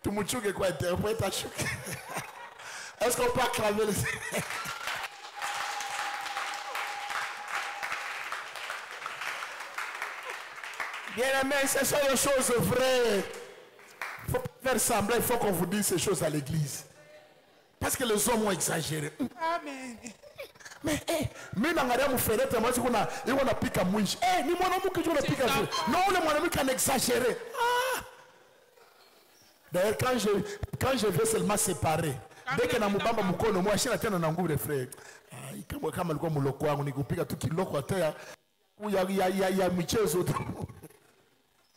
Tu me chouques quoi, interprète à chouque. Est-ce qu'on peut acclamer le... Bien aimé, ce sont des choses vraies. Il faut pas faire semblant, il faut qu'on vous dise ces choses à l'église. Parce que les hommes ont exagéré. Amen. Mais, mais dans la fenêtre, moi, je vais piquer à mouille. Ni mon amour que je vais piquer à mouille. Non, mon amour qui a exagéré. D'ailleurs, quand je vais seulement séparer, dès que je suis en mukono, moi, je suis en train de frère. Kama alikuwa muloko wangu nikupiga tu kiloko hata ya michezo tu.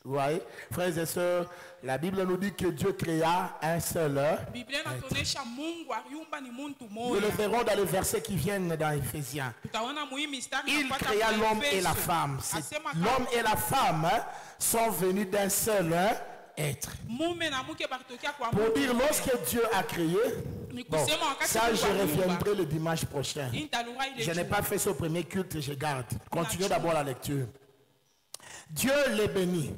Ouais, frères et sœurs, la Bible nous dit que Dieu créa un seul. Nous le verrons dans les versets qui viennent dans Éphésiens. Il créa l'homme et la femme. L'homme et la femme sont venus d'un seul être. Pour dire, lorsque Dieu a créé, bon, ça je reviendrai le dimanche prochain. Je n'ai pas fait ce premier culte, je garde. Continuez d'abord la lecture. Dieu les bénit.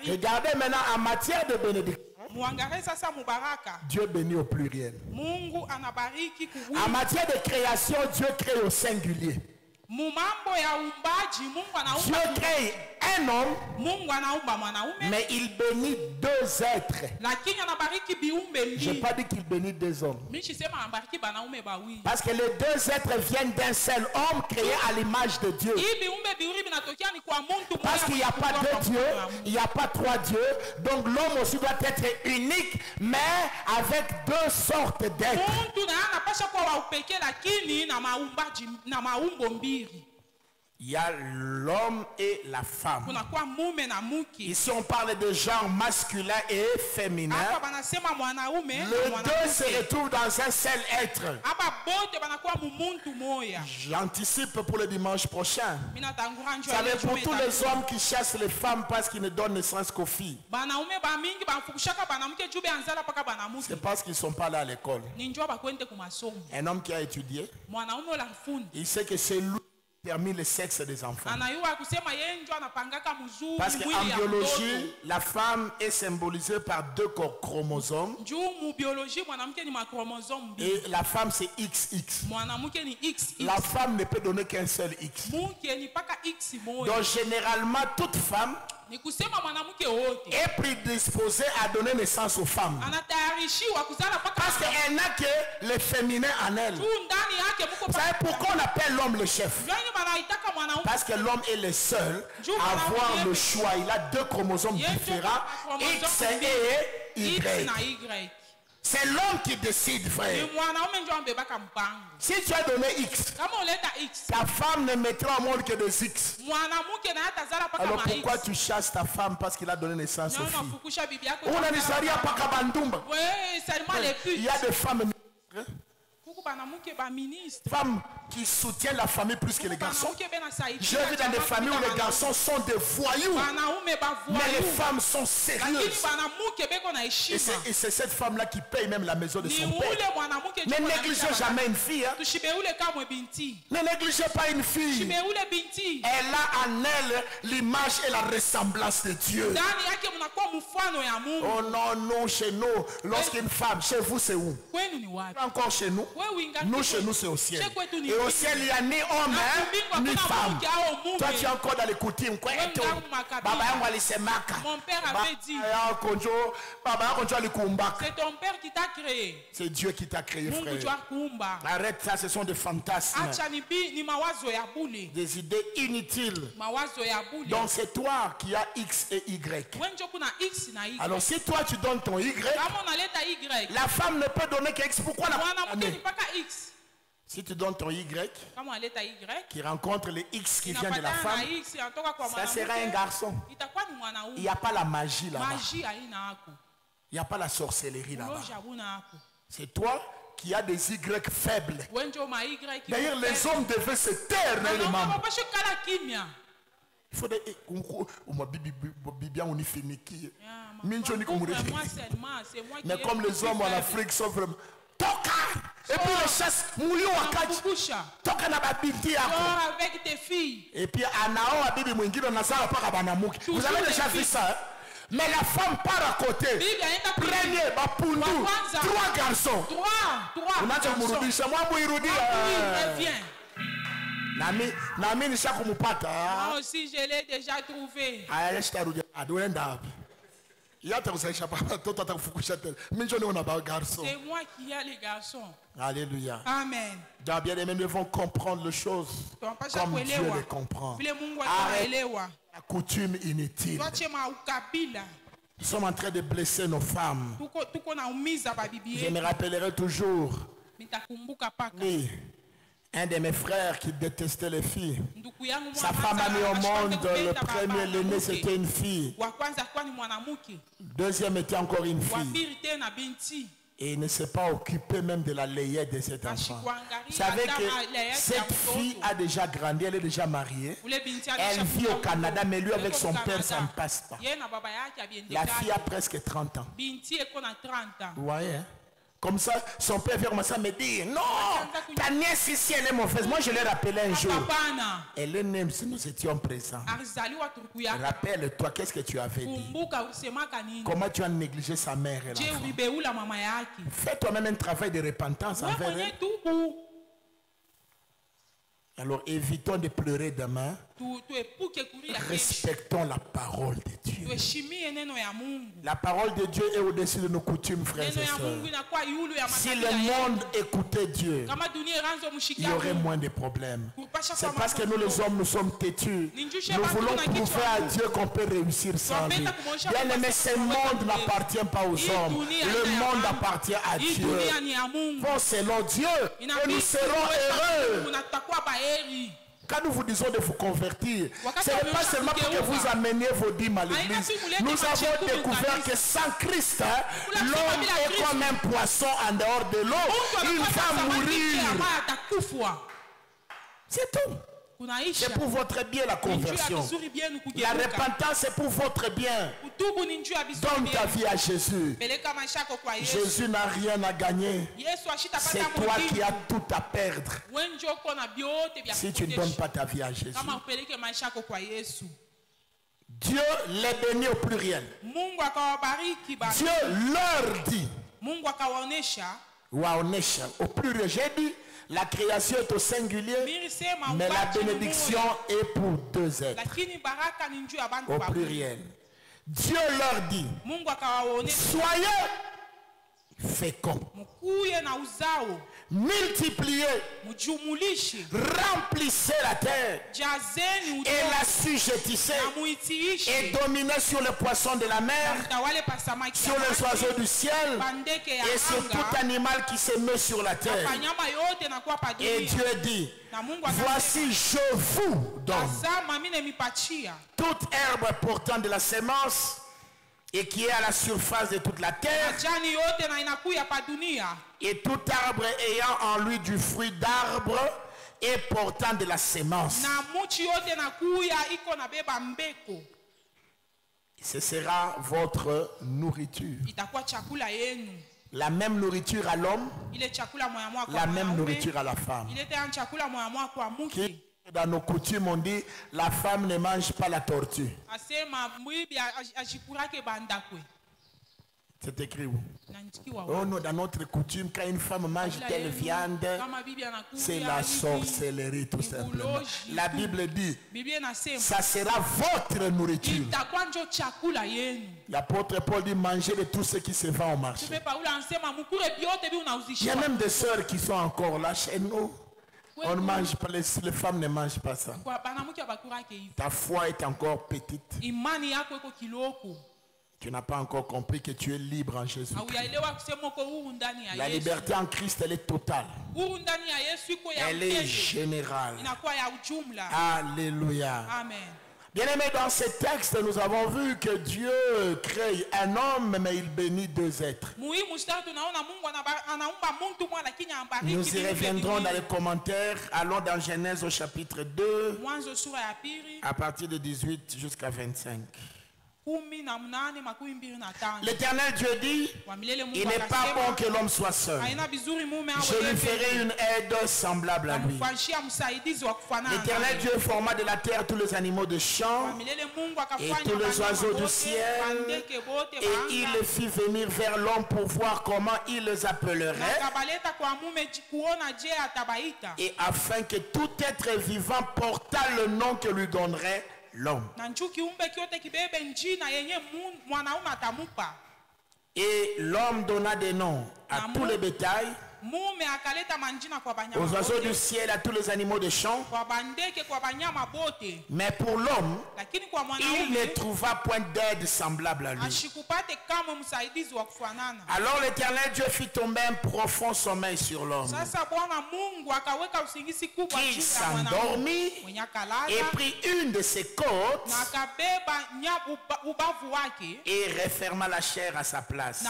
Regardez maintenant en matière de bénédiction. Dieu bénit au pluriel. En matière de création, Dieu crée au singulier. Dieu crée un homme, mais il bénit deux êtres. Je n'ai pas dit qu'il bénit deux hommes. Parce que les deux êtres viennent d'un seul homme créé à l'image de Dieu. Parce qu'il n'y a pas deux dieux, il n'y a pas trois dieux. Donc l'homme aussi doit être unique, mais avec deux sortes d'êtres. Il y a l'homme et la femme. Ici on parle de genre masculin et féminin. Les deux se retrouvent dans un seul être. J'anticipe pour le dimanche prochain. Vous savez, pour tous les hommes qui chassent les femmes parce qu'ils ne donnent naissance qu'aux filles, c'est parce qu'ils ne sont pas allés à l'école. Un homme qui a étudié, il sait que c'est lui termine le sexe des enfants. Parce qu'en biologie, la femme est symbolisée par deux chromosomes. Et la femme c'est XX. La femme ne peut donner qu'un seul X. Donc généralement, toute femme est prédisposée à donner naissance aux femmes. Parce qu'elle n'a que le féminin en elle. Vous savez pourquoi on appelle l'homme le chef? Parce que l'homme est le seul à avoir le choix. Il a deux chromosomes différents, X et Y. C'est l'homme qui décide, frère. Si tu as donné X, ta femme ne mettra au monde que des X. Alors pourquoi tu chasses ta femme parce qu'il a donné naissance aux filles? Il y a des femmes femmes qui soutiennent la famille plus que les garçons. J'ai vu dans des familles où les garçons sont des voyous, mais les femmes sont sérieuses. Et c'est cette femme-là qui paye même la maison de son père. Ne négligez jamais une fille. Hein? Ne négligez pas une fille. Elle a en elle l'image et la ressemblance de Dieu. Oh non, non, chez nous, lorsqu'une femme, chez vous c'est où? Encore chez nous. Nous, chez nous, c'est au ciel. Et au ciel, il n'y a ni homme, hein, ni femme. Toi, tu es encore dans les coutumes. Mon père avait dit. C'est ton père qui t'a créé. C'est Dieu qui t'a créé, frère. Arrête ça, ce sont des fantasmes. Des idées inutiles. Donc, c'est toi qui as X et Y. Alors, si toi, tu donnes ton Y, la femme ne peut donner que X. Pourquoi la femme? Si tu donnes ton Y, qui rencontre les X qui vient de la femme, ça sera un garçon. Il n'y a pas la magie là-bas. Il n'y a pas la sorcellerie là-bas. C'est toi qui as des Y faibles. D'ailleurs, les hommes devaient se taire. Il faut des... Mais comme les hommes en Afrique sont vraiment... Toka! Et puis les chasses, toka na babiti yako. Avec tes filles. Et puis anao abibi mwingine nazala paka banamuki. Vous avez déjà vu ça? Hein? Mais la femme part à côté. Premier, bapundu, trois garçons. Trois. Unacha murudisha mwamu irudi. Nami nishaku mupata. Moi aussi je l'ai déjà trouvé. Aya shitarudia aduenda. C'est moi qui ai les garçons. Alléluia. Amen. Donc, bien aimés, nous devons comprendre les choses comme Dieu les comprend. Arrête la coutume inutile. Nous sommes en train de blesser nos femmes. Je me rappellerai toujours. Oui. Un de mes frères qui détestait les filles. Sa femme a mis au monde, le premier, l'aîné, c'était une fille. Deuxième était encore une fille. Et il ne s'est pas occupé même de la layette de cet enfant. Vous savez que cette fille a déjà grandi, elle est déjà mariée. Elle vit au Canada, mais lui avec son père, ça ne passe pas. La fille a presque 30 ans. Vous voyez, hein? Comme ça, son père vient commencer à me dire, non, ta nièce ici, elle est mauvaise. Moi, je l'ai rappelé un jour. Elle est née, si nous étions présents. Rappelle-toi, qu'est-ce que tu avais dit? Comment tu as négligé sa mère et l'enfant? Fais toi-même un travail de repentance envers elle. Alors évitons de pleurer demain. Respectons la parole de Dieu. La parole de Dieu est au-dessus de nos coutumes, frères et sœurs. Si le monde écoutait Dieu, il y aurait moins de problèmes. C'est parce que nous les hommes, nous sommes têtus. Nous voulons prouver à Dieu qu'on peut réussir sans lui. Bien aimé, ce monde n'appartient pas aux hommes. Le monde appartient à Dieu. Bon, selon Dieu, et nous serons heureux. Quand nous vous disons de vous convertir, ce n'est pas seulement pour que vous ameniez vos dîmes à l'église. Nous avons découvert que sans Christ, l'homme est comme un poisson en dehors de l'eau. Il va mourir. C'est tout. C'est pour votre bien la conversion. La repentance c'est pour votre bien. Donne ta vie à Jésus. Jésus n'a rien à gagner. C'est toi qui as tout à perdre si tu ne donnes pas ta vie à Jésus. Dieu les bénit au pluriel. Dieu leur dit. Au pluriel, j'ai dit. La création est au singulier, mais la bénédiction est pour deux êtres. Au pluriel. Dieu leur dit, soyez féconds, multipliez, remplissez la terre et la sujettissez et dominez sur les poissons de la mer, sur les oiseaux du ciel et sur tout animal qui se met sur la terre. Et Dieu dit, voici je vous donne toute herbe portant de la sémence et qui est à la surface de toute la terre, et tout arbre ayant en lui du fruit d'arbre et portant de la sémence. Ce sera votre nourriture. La même nourriture à l'homme, la même nourriture à la femme. Dans nos coutumes, on dit la femme ne mange pas la tortue. C'est écrit où? Oh non, dans notre coutume, quand une femme mange telle viande, c'est la sorcellerie tout simplement. La Bible dit, ça sera votre nourriture. L'apôtre Paul dit, mangez de tout ce qui se vend au marché. Il y a même des sœurs qui sont encore là chez nous. On ne mange pas, les femmes ne mangent pas ça. Ta foi est encore petite. Tu n'as pas encore compris que tu es libre en Jésus. La liberté en Christ, elle est totale. Elle est générale. Alléluia. Amen. Bien-aimé, dans ce texte, nous avons vu que Dieu crée un homme, mais il bénit deux êtres. Nous y reviendrons dans les commentaires. Allons dans Genèse au chapitre 2, à partir de 18 jusqu'à 25. L'Éternel Dieu dit, il n'est pas bon que l'homme soit seul. Je lui ferai une aide semblable à lui. L'Éternel Dieu forma de la terre tous les animaux de champ et tous les oiseaux du ciel, et il les fit venir vers l'homme pour voir comment il les appellerait, et afin que tout être vivant portât le nom que lui donnerait l'homme. Et l'homme donna des noms à tous les bétails, aux oiseaux du ciel, à tous les animaux des champs. Mais pour l'homme, il ne trouva point d'aide semblable à lui. Alors l'Éternel Dieu fit tomber un profond sommeil sur l'homme, qui s'endormit et prit une de ses côtes et referma la chair à sa place.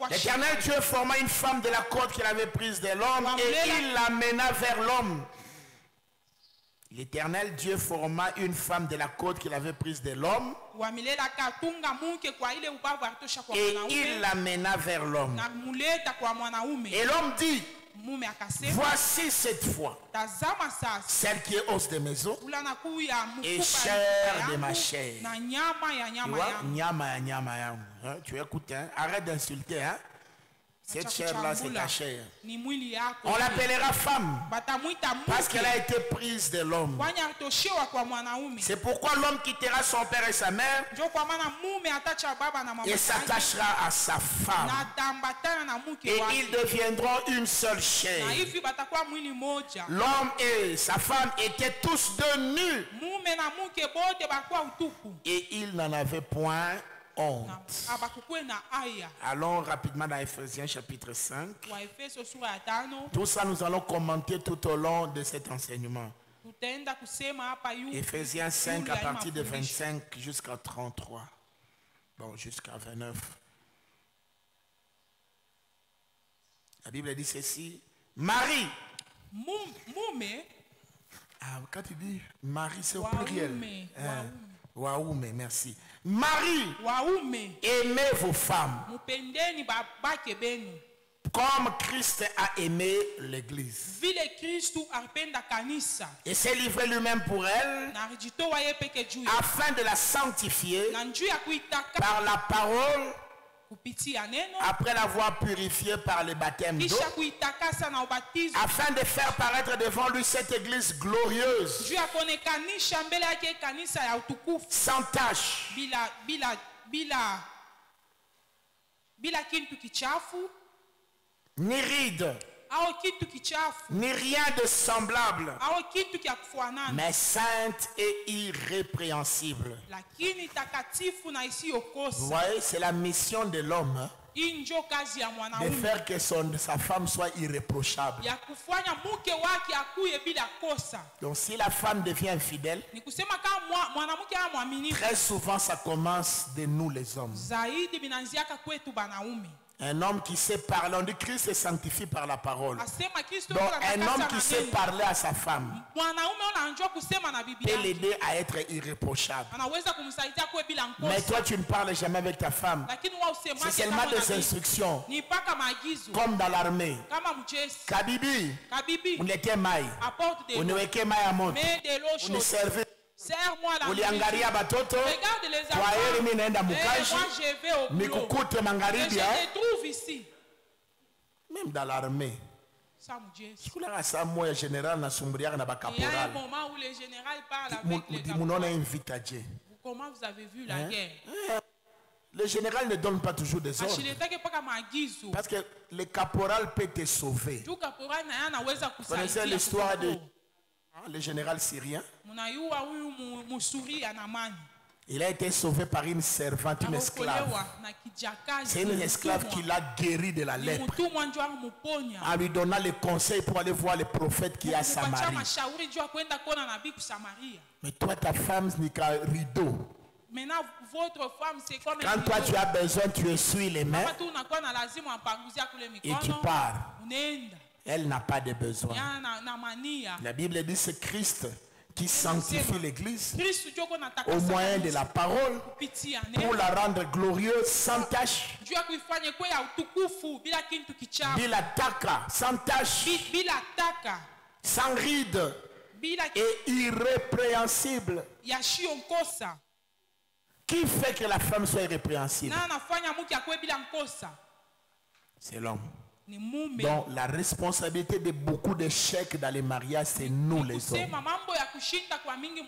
L'Éternel Dieu forma une femme de la côte qu'il avait prise de l'homme et il l'amena vers l'homme. L'Éternel Dieu forma une femme de la côte qu'il avait prise de l'homme et il l'amena vers l'homme. Et l'homme dit, voici cette fois celle qui est os de maison et chair de ma chair. Tu écoutes, hein? Arrête d'insulter, hein? Cette chair-là, c'est ta chair. On l'appellera femme parce qu'elle a été prise de l'homme. C'est pourquoi l'homme quittera son père et sa mère et s'attachera à sa femme. Et ils deviendront une seule chair. L'homme et sa femme étaient tous deux nus. Et ils n'en avaient point honte. Allons rapidement dans Ephésiens chapitre 5. Tout ça nous allons commenter tout au long de cet enseignement. Ephésiens 5 à partir de 25 jusqu'à 33. Bon, jusqu'à 29. La Bible dit ceci. Marie. Quand tu dis Marie, c'est au pluriel. Waoume, merci. Marie, aimez vos femmes comme Christ a aimé l'église et s'est livré lui-même pour elle afin de la sanctifier par la parole après l'avoir purifiée par le baptême d'eau, afin de faire paraître devant lui cette église glorieuse, sans tache, ni ride, ni rien de semblable, mais sainte et irrépréhensible. Vous voyez, c'est la mission de l'homme, de faire que sa femme soit irréprochable. Donc si la femme devient infidèle, très souvent ça commence de nous les hommes. Un homme qui sait parler, on dit Christ se sanctifie par la parole. Donc un homme qui sait parler à sa femme peut l'aider à être irréprochable. Mais toi tu ne parles jamais avec ta femme. C'est seulement des instructions. Comme dans l'armée. Kabibi, on était maï. On était maï à monte. On est servi. Regarde les enfants. Même dans l'armée. Il y a un moment où le général comment vous avez vu la guerre? Le général ne donne pas toujours des ordres. Parce que le caporal peut te sauver. Vous connaissez l'histoire de le général syrien? Il a été sauvé par une servante, une esclave. C'est une esclave qui l'a guéri de la lèpre en lui donnant les conseils pour aller voir le prophète qui est à Samarie. Mais toi, ta femme n'est qu'un rideau. Quand toi tu as besoin, tu essuies les mains et tu pars. Elle n'a pas de besoin. La Bible dit c'est Christ qui sanctifie l'église au moyen de la parole pour la rendre glorieuse, sans tache. Sans tache, sans ride et irrépréhensible. Qui fait que la femme soit irrépréhensible? C'est l'homme. Donc la responsabilité de beaucoup d'échecs dans les mariages, c'est nous les hommes.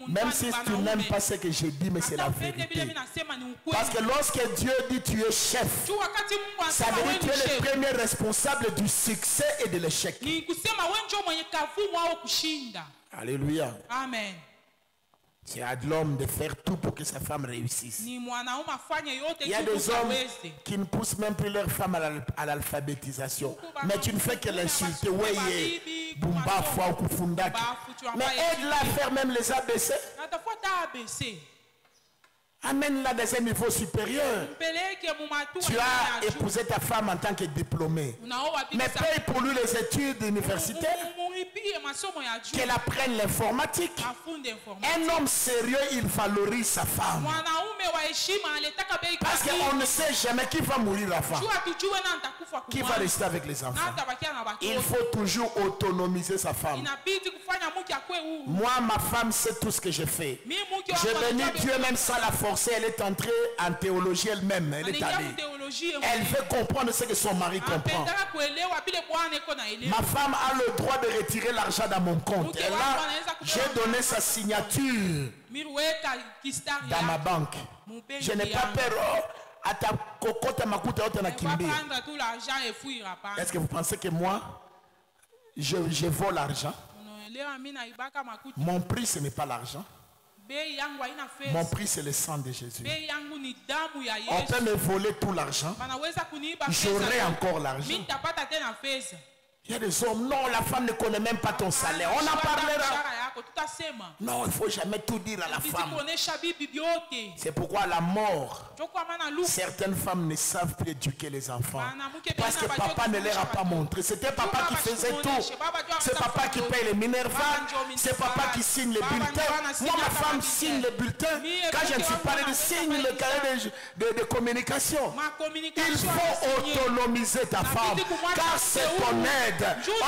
Même si tu n'aimes pas ce que je dis, mais c'est la vérité. Parce que lorsque Dieu dit tu es chef, ça veut dire que tu es le premier responsable du succès et de l'échec. Alléluia. Amen. C'est à l'homme de faire tout pour que sa femme réussisse. Il y a des hommes qui ne poussent même plus leur femme à l'alphabétisation. Mais tu ne fais que l'insulter. Mais aide-la à faire même les ABC. Amène-la dans un niveau supérieur. Tu as épousé ta femme en tant que diplômée. Mais paye pour lui les études universitaires. Qu'elle apprenne l'informatique. Un homme sérieux, il valorise sa femme. Parce qu'on ne sait jamais qui va mourir avant. Qui va rester avec les enfants. Il faut toujours autonomiser sa femme. Moi, ma femme sait tout ce que je fais. Je bénis Dieu même sans la forcer. Elle est entrée en théologie elle-même. Elle est allée. Elle veut comprendre ce que son mari comprend. Ma femme a le droit de retirer l'argent dans mon compte. Et là, j'ai donné sa signature dans ma banque. Je n'ai pas peur. Est-ce que vous pensez que moi, je vole l'argent? Mon prix, ce n'est pas l'argent. Mon prix, c'est le sang de Jésus. On peut me voler tout l'argent. J'aurai encore l'argent. Il y a des hommes, non, la femme ne connaît même pas ton salaire. On en parlera. Non, il ne faut jamais tout dire à la femme. C'est pourquoi la mort, certaines femmes ne savent plus éduquer les enfants. Parce que papa ne leur a pas montré. C'était papa qui faisait tout. C'est papa qui paye les minervales. C'est papa qui signe les bulletins. Moi, ma femme signe les bulletins. Quand je ne suis pas de signe le cahier de communication. Il faut autonomiser ta femme. Car c'est ton aide.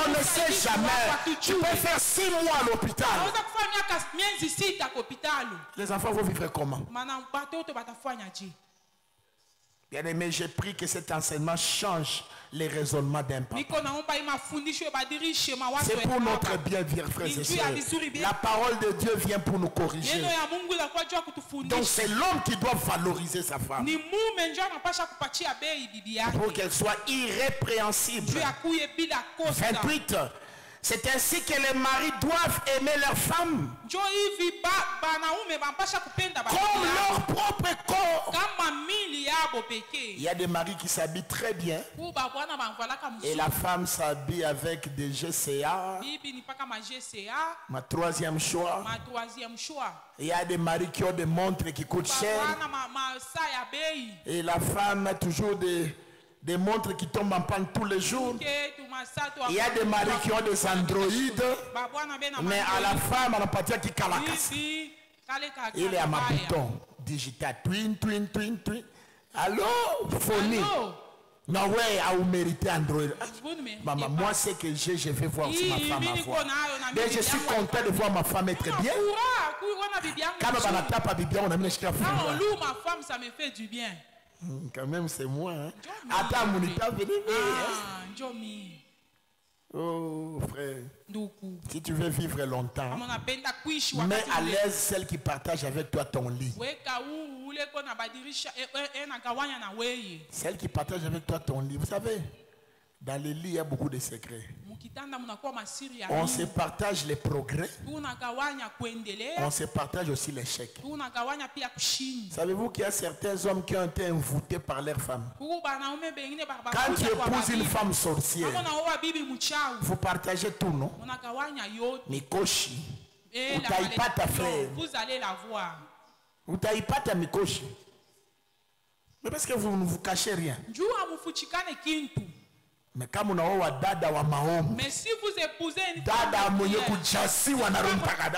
On ne sait jamais. Tu peux faire 6 mois à l'hôpital. Les enfants vont vivre comment? Bien aimé, j'ai pris que cet enseignement change les raisonnements d'un papa. C'est pour notre bien, frères et sœurs. La parole de Dieu vient pour nous corriger. Donc c'est l'homme qui doit valoriser sa femme. Pour qu'elle soit irrépréhensible. 28. C'est ainsi que les maris doivent aimer leurs femmes comme leur propre corps. Il y a des maris qui s'habillent très bien et la femme s'habille avec des GCA. Ma troisième choix. Il y a des maris qui ont des montres qui coûtent cher et la femme a toujours des montres qui tombent en panne tous les jours. Il y a des maris qui ont des androïdes, mais à la femme, on a pas dit qui calacasse. Il est à ma bouton digital. Twin, twin, twin, twin. Allô, phonie. Non, ouais, à vous méritez Android. Maman, moi, c'est que je vais voir aussi ma femme avoir. Mais je suis content de voir ma femme être bien. Quand on a tapé à bien, on a mis les chefs. Non, ma femme, ça me fait du bien. Quand même, c'est moi. Hein. Attends, mon état, venez. Oh, frère. Si tu veux vivre longtemps, mets à l'aise celle qui partage avec toi ton lit. Celle qui partage avec toi ton lit. Vous savez, dans les lits, il y a beaucoup de secrets. On se partage les progrès. On se partage aussi l'échec. Savez-vous qu'il y a certains hommes qui ont été envoûtés par leur femme? Quand tu épouses une femme sorcière, vous partagez tout, non? Mikoshi. Utaipata frère. Vous allez la voir. Utaipata Mikoshi. Mais parce que vous ne vous cachez rien. Mais quand vous avez dada wa maombi, mais si vous épousez une dada mwenye kujasi wanarumpaka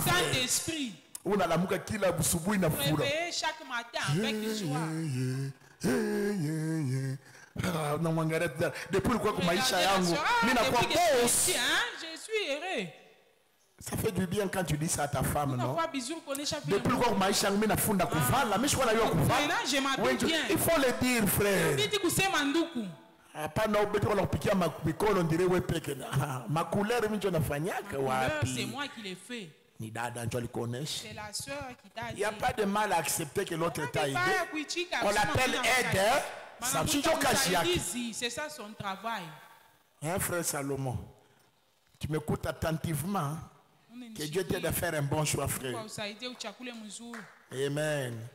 Saint-Esprit, unalamuka kila busubuhi na fura chaque matin avec joie. Depuis quoi que maisha yangu mimi nakuwa boss. Je suis heureux. Ça fait du bien quand tu dis ça à ta femme, non? Depuis quoi que maisha yangu mimi nafunda kuvala, mimi shikona yo kuvala. Il faut le dire, frère. Hapana ubeti wala kupikia mikono ndire wewe peke na ma couleur mimi ndio nafanyaka wapi? C'est moi qui l'ai fait. Ni dada ndio alikonesha. C'est la sœur qui t'a dit. Il y a pas de mal à accepter que l'autre t'a aidé. On l'appelle aide. Ça c'est ça son travail. Hein, frère Salomon? Tu m'écoutes attentivement. Que Dieu t'aide à faire un bon choix, frère. Amen.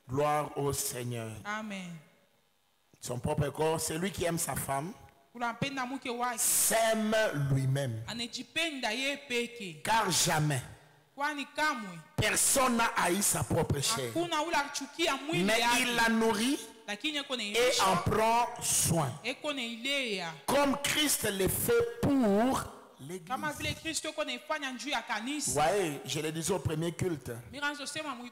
Gloire au Seigneur. Amen. Son propre corps, c'est lui qui aime sa femme, s'aime lui-même. Car jamais personne n'a haï sa propre chair, mais il la nourrit et en prend soin, comme Christ le fait pour l'église. Vous voyez, je le disais au premier culte.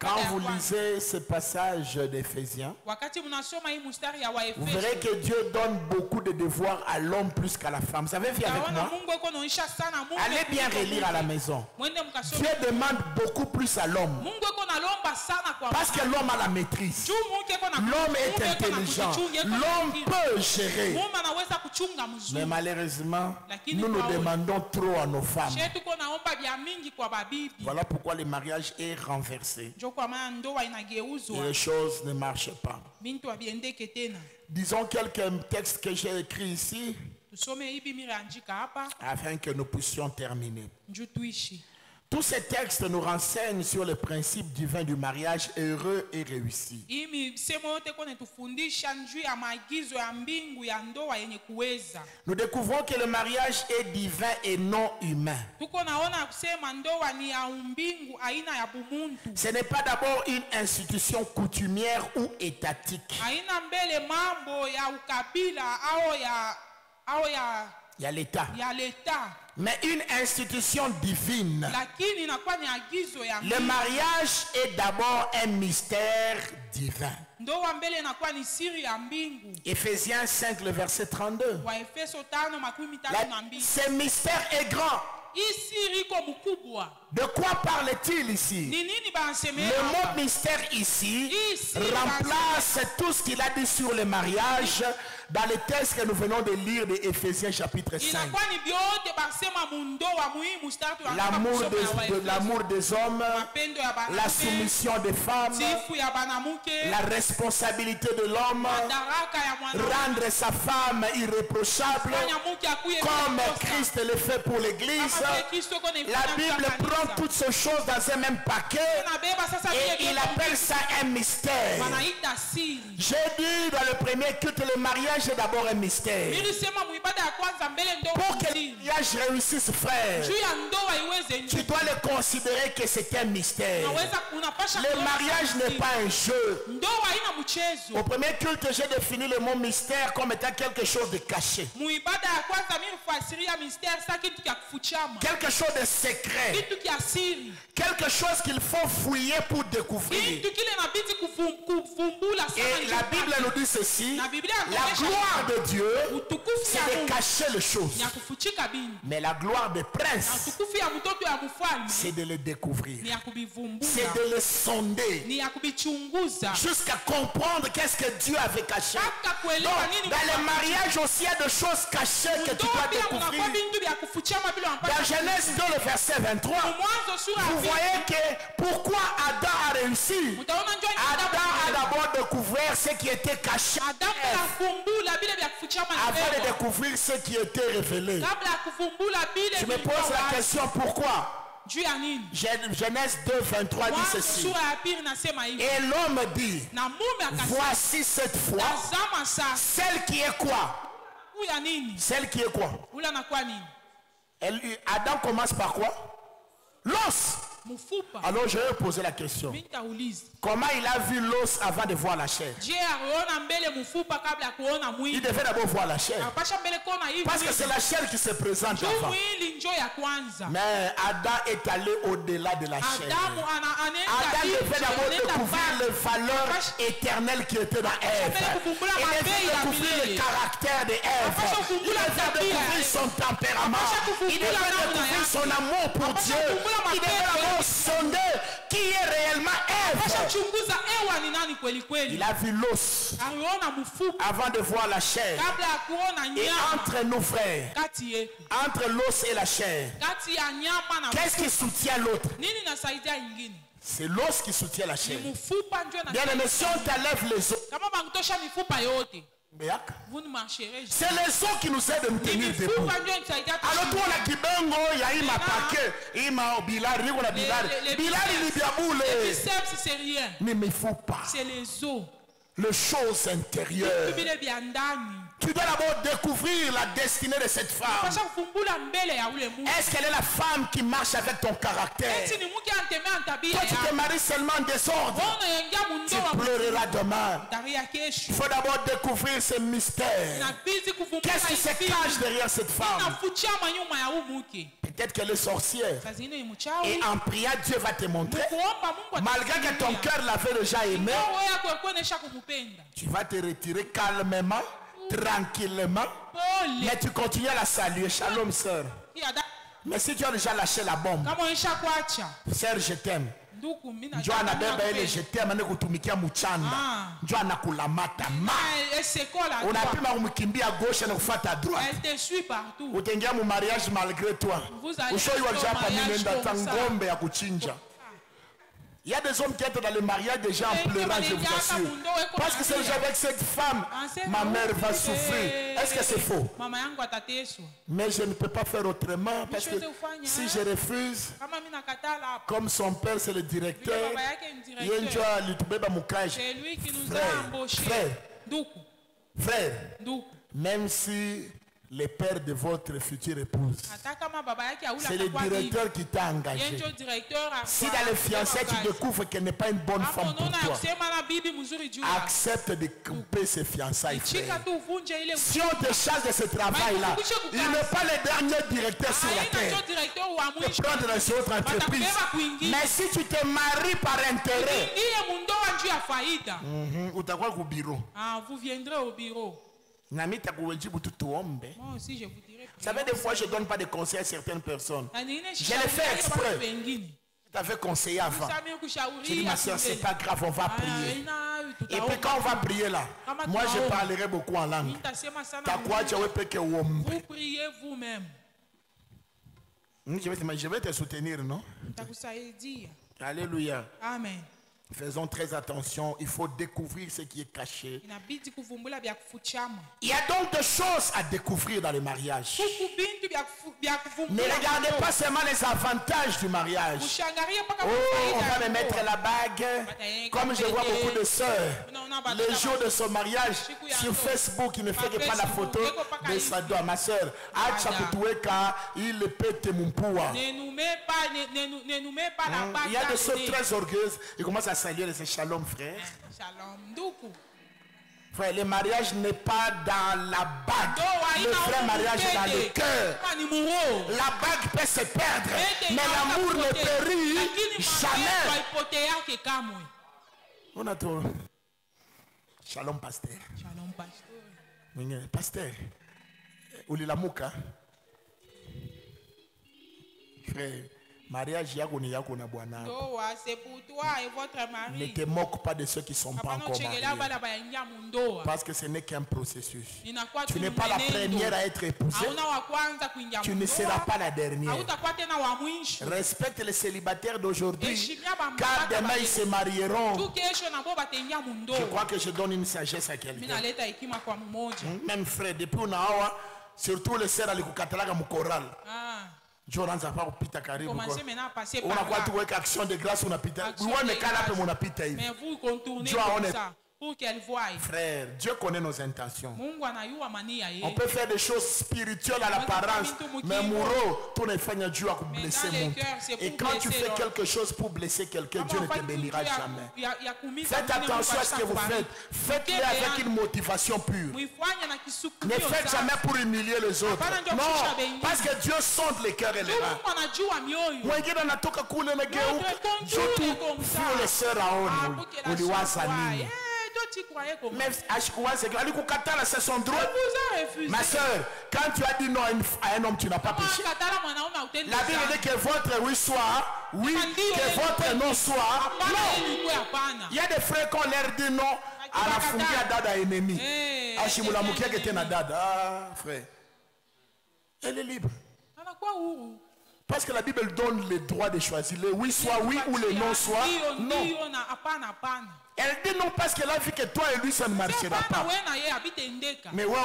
Quand vous lisez ce passage d'Éphésiens, vous verrez que Dieu donne beaucoup de devoirs à l'homme plus qu'à la femme. Vous avez vu avec moi? Allez bien relire à la maison. Dieu demande beaucoup plus à l'homme. Parce que l'homme a la maîtrise. L'homme est intelligent. L'homme peut gérer. Mais malheureusement, nous nous demandons trop à nos femmes. Voilà pourquoi le mariage est renversé. Et les choses ne marchent pas. Disons quelques textes que j'ai écrits ici afin que nous puissions terminer. Tous ces textes nous renseignent sur le principe divin du mariage heureux et réussi. Nous découvrons que le mariage est divin et non humain. Ce n'est pas d'abord une institution coutumière ou étatique. Il y a l'État. Mais une institution divine. Le mariage est d'abord un mystère divin. Éphésiens 5, le verset 32. Ce mystère est grand. De quoi parle-t-il ici? Le mot mystère ici remplace tout ce qu'il a dit sur le mariage dans le texte que nous venons de lire de Éphésiens chapitre 5. L'amour des hommes, la soumission des femmes, la responsabilité de l'homme, rendre sa femme irréprochable comme Christ le fait pour l'Église. La Bible prend toutes ces choses dans un même paquet et il appelle ça un mystère. J'ai dit dans le premier culte, le mariage est d'abord un mystère. Pour que le mariage réussisse, frère, tu dois le considérer que c'est un mystère. Le mariage n'est pas un jeu. Au premier culte, j'ai défini le mot mystère comme étant quelque chose de caché. Quelque chose de secret. Quelque chose qu'il faut fouiller pour découvrir. Et la Bible nous dit ceci: la gloire de Dieu, c'est de cacher les choses. Mais la gloire des princes, c'est de les découvrir. C'est de les sonder jusqu'à comprendre qu'est-ce que Dieu avait caché. Donc, dans le mariage aussi, il y a des choses cachées que tu dois découvrir. Dans Genèse 2, le verset 23, vous voyez que pourquoi Adam a réussi. Adam a d'abord découvert ce qui était caché avant de découvrir ce qui était révélé. Je me pose la question, pourquoi? Genèse 2, 23 dit ceci: et l'homme dit, voici cette fois celle qui est quoi? Celle qui est quoi? Adam commence par quoi? L'os. Alors je vais poser la question. Comment il a vu l'os avant de voir la chair? Il devait d'abord voir la chair. Parce que c'est la chair qui se présente avant. Mais Adam est allé au-delà de la chair. Adam devait d'abord découvrir les valeurs éternelles qui étaient dans Ève. Il devait découvrir le caractère de Ève. Il devait découvrir son tempérament. Il devait découvrir son amour pour Dieu. Il devait d'abord sonder qui est réellement Ève. Il a vu l'os avant de voir la chair. Et entre nous, frères, entre l'os et la chair, qu'est-ce qui soutient l'autre? C'est l'os qui soutient la chair. Bien aimé, si on t'enlève les os, vous ne marcherez jamais. C'est les os qui nous aident de nous tenir debout. Alors toi la kibengo ya ima paquet, ima bilal, rigona bilal. Bilal il est bien boule. C'est rien. Mais il faut pas. C'est les os. les choses intérieures. Tu dois d'abord découvrir la destinée de cette femme. Est-ce qu'elle est la femme qui marche avec ton caractère? Toi, tu te maries seulement en désordre. Tu pleureras demain. Il faut d'abord découvrir ce mystère. Qu'est-ce qui se cache derrière cette femme? Peut-être qu'elle est sorcière. Et en priant, Dieu va te montrer. Malgré que ton cœur l'avait déjà aimé, tu vas te retirer calmement, tranquillement, mais tu continues à la saluer. Shalom, sœur. Mais si tu as déjà lâché la bombe, sœur, je t'aime. Joana bebe je t'aime ane kutumikia mchanda. Joana kulamata ma. Unapima kumkimbia gauche na kufuata droite. Elle te suit partout. Utengia mu mariage malgré toi. Ushoiwa japa minenda tangombe ya kuchinja. Il y a des hommes qui étaient dans le mariage déjà en pleurant, je vous assure. Parce que c'est déjà avec cette femme, ma mère va souffrir. Est-ce que c'est faux? Mais je ne peux pas faire autrement parce que si je refuse, comme son père c'est le directeur, frère, même si le père de votre future épouse, c'est le directeur qui t'a engagé. Si dans les fiançailles tu découvres qu'elle n'est pas une bonne femme pour toi, accepte de couper ses fiançailles, frère. Si on te charge de ce travail-là, il n'est pas le dernier directeur sur la terre de prendre les autres entreprises. Mais si tu te maries par intérêt, vous viendrez au bureau. Moi aussi, je vous dirai. Vous savez, des fois, je ne donne pas de conseils à certaines personnes. Je l'ai fait exprès. Je t'avais conseillé avant. J'ai dit, ma soeur, c'est pas grave, on va prier. Et puis quand on va prier là, moi je parlerai beaucoup en langue. Vous priez vous-même. Je vais te soutenir, non? Alléluia. Amen. Faisons très attention, il faut découvrir ce qui est caché. Il y a donc des choses à découvrir dans le mariage. Ne regardez pas seulement les avantages du mariage. Oh, on va me mettre la bague. Comme je vois beaucoup de sœurs, le jour de son mariage, sur Facebook, il ne fait que pas la photo de sa doigt. Ma sœur, il pète mon poids. Il y a des sœurs très orgueilleuses. Il commence à saluer les shalom, frère. Frère, le mariage n'est pas dans la bague. Le vrai mariage est dans le cœur. La bague peut se perdre, mais l'amour ne périt jamais. On a tout. Shalom, pasteur. Shalom, pasteur. Pasteur, Ulilamuka. Frère. Mariage yako ni yako na bwana. C'est pour toi et votre mari. Ne te moque pas de ceux qui ne sont pas encore mariés. Parce que ce n'est qu'un processus. Tu n'es pas la première à être épousée. Tu ne seras pas la dernière. Respecte les célibataires d'aujourd'hui. Car demain ils se marieront. Je crois que je donne une sagesse à quelqu'un. Même frère, depuis on a surtout les sœurs à l'écoutalaga mu choral. Mais vous contournez ça pour qu'elle voie. Frère, Dieu connaît nos intentions. On peut faire des choses spirituelles à l'apparence, mais Mouro, tout ne fait Dieu à blesser mon. Et quand tu fais quelque chose pour blesser quelqu'un, Dieu ne te bénira jamais. Faites attention à ce que vous faites. Faites-le avec une motivation pure. Ne faites jamais pour humilier les autres. Non, parce que Dieu sonde les cœurs et les reins. Mais c'est son droit. Ma soeur, quand tu as dit non à un homme, tu n'as pas péché. La Bible dit que votre oui soit oui, que votre non soit non. Il y a des frères qu'on leur dit non à la fouille à dada ennemi. Ashimula Moukia qui était na dada. Frère, elle est libre. Parce que la Bible donne le droit de choisir. Le oui soit oui ou le non soit non. Elle dit non parce qu'elle a vu que toi et lui ça ne marchera pas. Mais ouais,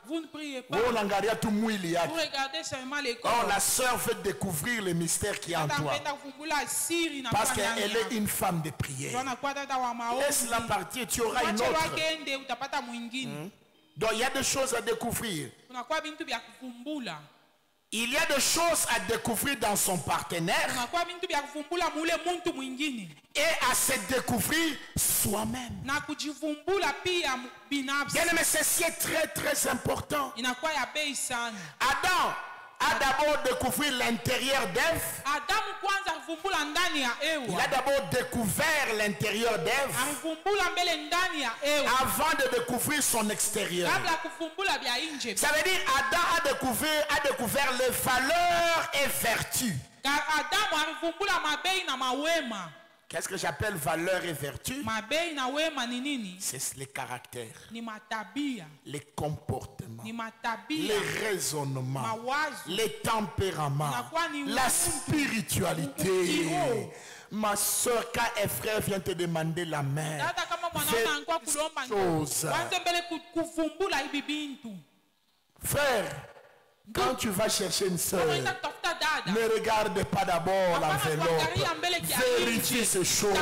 Vous ne priez pas. Vous regardez seulement les corps. Oh, la sœur veut découvrir le mystère qui est en toi. Parce qu'elle est une femme de prière. Laisse-la partir, tu auras une autre. Donc il y a des choses à découvrir. Il y a des choses à découvrir dans son partenaire et à se découvrir soi-même. Bien aimé, ceci est très très important. Adam a d'abord découvert l'intérieur d'Ève. Il a d'abord découvert l'intérieur d'Ève avant de découvrir son extérieur. Ça veut dire Adam a découvert les valeurs et vertus. Qu'est-ce que j'appelle valeurs et vertus? C'est les caractères, les comportements, les raisonnements, les tempéraments, la spiritualité. Ma soeur, quand un frère vient te demander la main, fais chose. Frère, quand tu vas chercher une soeur, ne regarde pas d'abord l'enveloppe. Vérifie ces choses.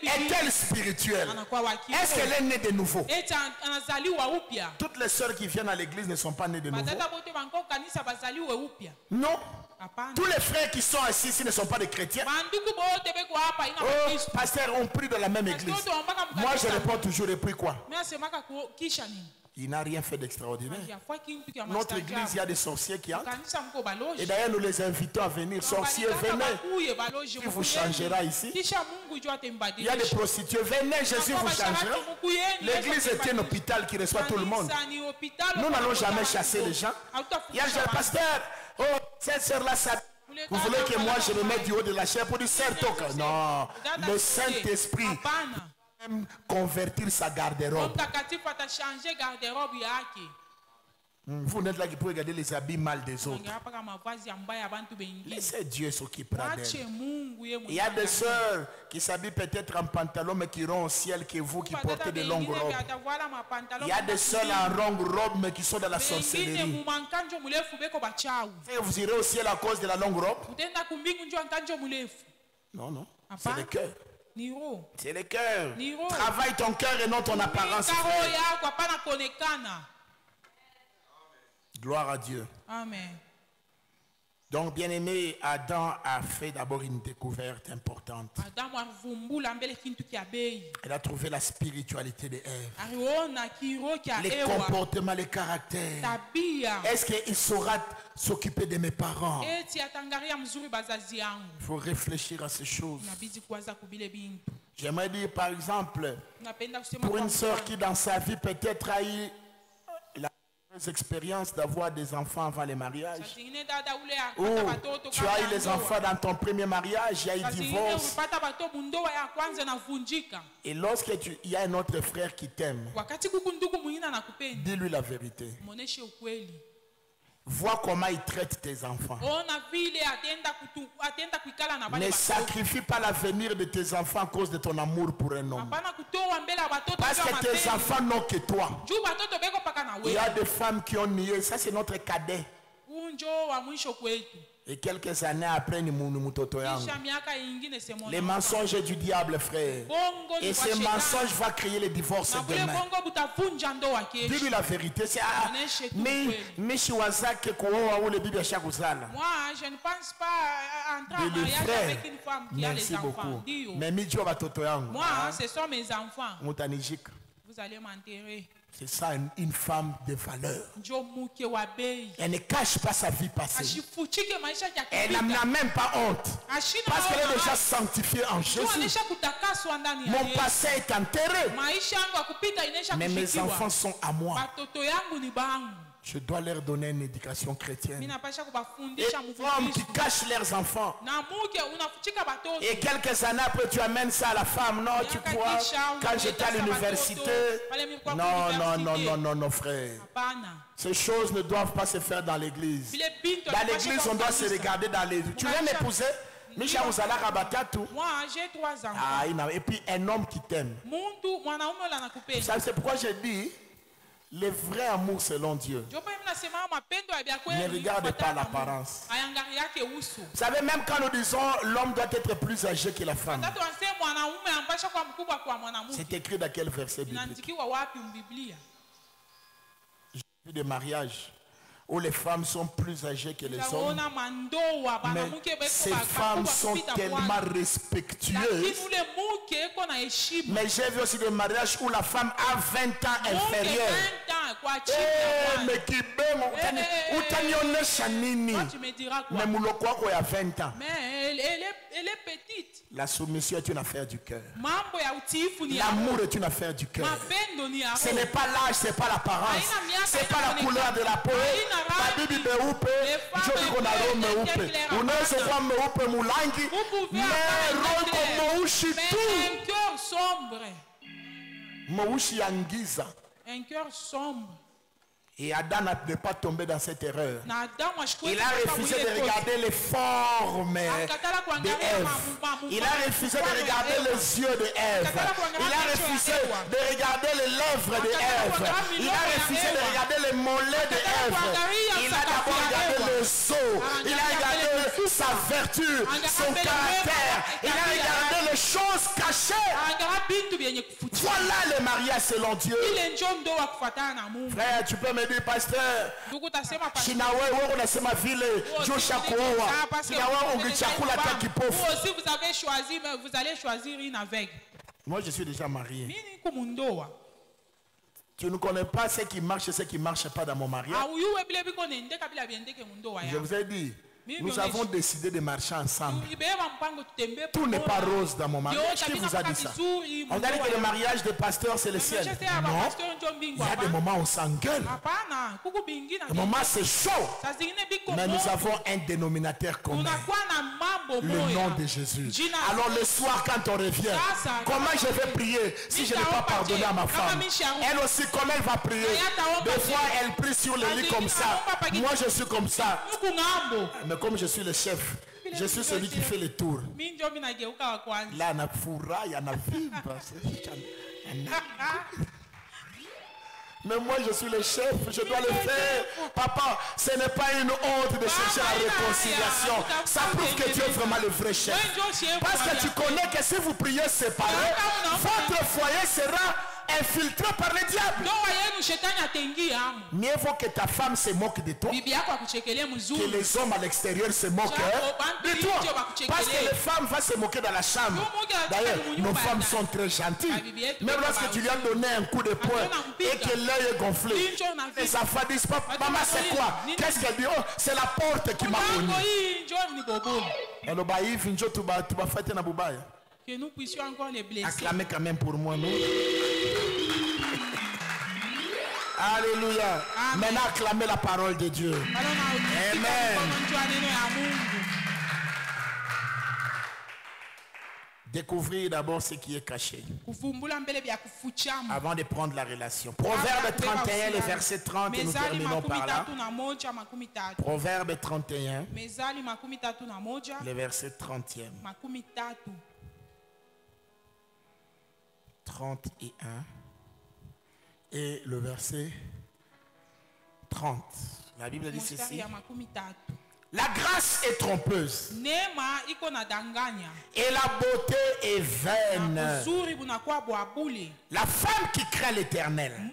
Est-elle spirituelle? Est-ce qu'elle est née de nouveau? Toutes les sœurs qui viennent à l'église ne sont pas nées de nouveau. Non. Tous les frères qui sont assis ici ne sont pas des chrétiens. Oh, pasteur, on prie dans la même église. Moi, je réponds toujours, et puis quoi? Il n'a rien fait d'extraordinaire. Notre église, il y a des sorciers qui entrent. Et d'ailleurs, nous les invitons à venir. Sorciers, venez. Il vous changera ici. Il y a des prostituées. Venez, Jésus vous changera. L'église est un hôpital qui reçoit tout le monde. Nous n'allons jamais chasser les gens. Il y a le pasteur. Oh, cette sœur-là, ça. Vous voulez que moi je le mette du haut de la chair pour dire serre toca? Non. Le Saint-Esprit même convertir sa garde-robe. Vous n'êtes là qui pouvez regarder les habits mal des autres. Laissez Dieu s'occupera d'elle. Il y a des sœurs qui s'habillent peut-être en pantalon mais qui iront au ciel que vous qui portez de longues robes. Il y a des sœurs en longue robe mais qui sont dans la sorcellerie. Et vous irez au ciel à cause de la longue robe? Non, non. C'est le cœur. C'est le cœur. Travaille ton cœur et non ton apparence. Gloire à Dieu. Amen. Donc, bien aimé, Adam a fait d'abord une découverte importante. Elle a trouvé la spiritualité de Ève. Les comportements, les caractères. Est-ce qu'il saura s'occuper de mes parents? Il faut réfléchir à ces choses. J'aimerais dire, par exemple, pour une sœur qui dans sa vie peut-être a eu expériences d'avoir des enfants avant le mariage, ou tu as eu les enfants dans ton premier mariage, il y a eu divorce, et lorsque il y a un autre frère qui t'aime, dis-lui la vérité. Vois comment il traite tes enfants. Ne sacrifie pas l'avenir de tes enfants à cause de ton amour pour un homme. Parce que tes enfants n'ont que toi. Il y a des femmes qui ont nié. Ça, c'est notre cadet. Et quelques années après, les mensonges du diable, frère. Et ces mensonges vont créer les divorces demain. Dis-lui la vérité. Mais je ne pense pas entrer en mariage avec une femme qui a des enfants. Moi, ce sont mes enfants. Vous allez m'enterrer. C'est ça une femme de valeur. Elle ne cache pas sa vie passée. Elle n'a même pas honte. Parce qu'elle est déjà sanctifiée en Jésus. Mon passé est enterré. Mais mes enfants sont à moi. Je dois leur donner une éducation chrétienne. Et femmes qui cachent leurs enfants. Et quelques années après, tu amènes ça à la femme. Non, tu crois, quand j'étais à l'université. Non, frère. Ces choses ne doivent pas se faire dans l'église. Dans l'église, on doit se regarder dans les yeux. Tu viens m'épouser? Moi, j'ai 3 enfants. Ah, et puis un homme qui t'aime. Ça, c'est pourquoi j'ai dit. Le vrai amour selon Dieu ne regarde pas l'apparence. Vous savez, même quand nous disons l'homme doit être plus âgé que la femme, c'est écrit dans quel verset biblique? J'ai vu des mariages où les femmes sont plus âgées que les hommes, mais ces femmes sont tellement respectueuses. Mais j'ai vu aussi des mariages où la femme a 20 ans inférieure. Mais qui mais Moulokwa a 20 ans. Mais elle est petite. La soumission est une affaire du cœur. L'amour est une affaire du cœur. Ce n'est pas l'âge, ce n'est pas l'apparence, ce n'est pas la couleur de la peau. Un cœur sombre. Un cœur sombre. Et Adam n'est pas tombé dans cette erreur. Il a refusé de regarder les formes d'Ève. Il a refusé de regarder les yeux d'Ève. Il a refusé de regarder les lèvres d'Ève. Il a refusé de regarder les mollets d'Ève. Il a d'abord regardé le sceau. Il a regardé sa vertu, son caractère. Il a regardé les choses cachées. Voilà le mariage selon Dieu. Frère, tu peux me dire, pasteur, si vous avez choisi, vous allez choisir une aveugle. Moi, je suis déjà marié. Tu ne connais pas ce qui marche et ce qui ne marche pas dans mon mariage. Je vous ai dit, nous avons décidé de marcher ensemble. Tout n'est pas rose dans mon mariage. Qui vous a dit ça? On a dit que le mariage des pasteurs c'est le ciel. Non. Il y a des moments où on s'engueule. Des moments c'est chaud. Mais nous avons un dénominateur commun. Le nom de Jésus. Alors le soir quand on revient, comment je vais prier si je n'ai pas pardonné à ma femme? Elle aussi, comment elle va prier? Des fois elle prie sur le lit comme ça. Moi je suis comme ça. Mais comme je suis le chef, je suis celui qui fait les tours. Là, il y a fourra, il y en a vimba. Mais moi, je suis le chef, je dois le faire. Papa, ce n'est pas une honte de chercher la réconciliation. Ça prouve que tu es vraiment le vrai chef. Parce que tu connais que si vous priez séparés, votre foyer sera infiltré par le diable. Mieux vaut que ta femme se moque de toi, que les hommes à l'extérieur se moquent de toi. Parce que les femmes vont se moquer dans la chambre. D'ailleurs, nos femmes sont très gentilles. Même lorsque tu lui as donné un coup de poing et que l'œil est gonflé, et sa femme dit, maman c'est quoi? Qu'est-ce qu'elle dit? Oh, c'est la porte qui m'a connu. Que nous puissions encore les blesser. Acclamez quand même pour moi, non? Alléluia. Maintenant, acclamez la parole de Dieu. Amen. Découvrir d'abord ce qui est caché avant de prendre la relation. Proverbe 31, le verset 30, et nous terminons par là. Proverbe 31, le verset 30e. 31 et le verset 30. La Bible dit ceci. La grâce est trompeuse et la beauté est vaine. La femme qui craint l'Éternel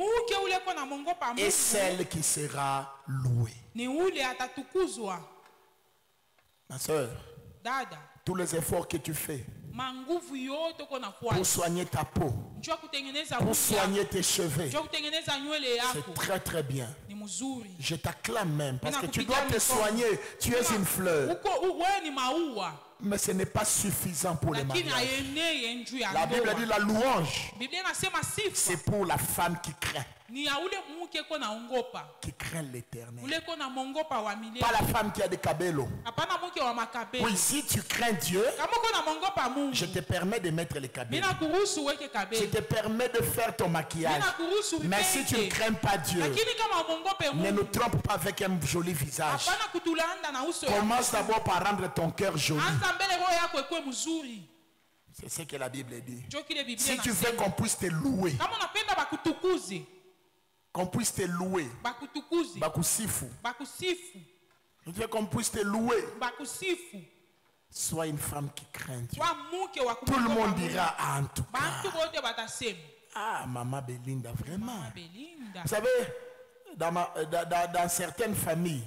est celle qui sera louée. Ma soeur, tous les efforts que tu fais pour soigner ta peau, pour soigner tes cheveux, c'est très très bien. Je t'acclame même parce que tu dois te soigner. Tu es une fleur. Mais ce n'est pas suffisant pour le mariage. La Bible dit la louange, c'est pour la femme qui craint. Qui craint l'Éternel. Pas la femme qui a des cabellos. Oui, si tu crains Dieu, je te permets de mettre les cabellos. Je te permets de faire ton maquillage. Mais si tu ne crains pas Dieu, ne nous trompe pas avec un joli visage. Commence d'abord par rendre ton cœur joli. C'est ce que la Bible dit. Si tu veux qu'on puisse te louer, Qu'on puisse te louer. Bakusifu. Je veux qu'on puisse te louer. Sois une femme qui craint Dieu. Tout le monde dira en tout cas. Ah, Maman Belinda, vraiment. Vous savez, dans certaines familles,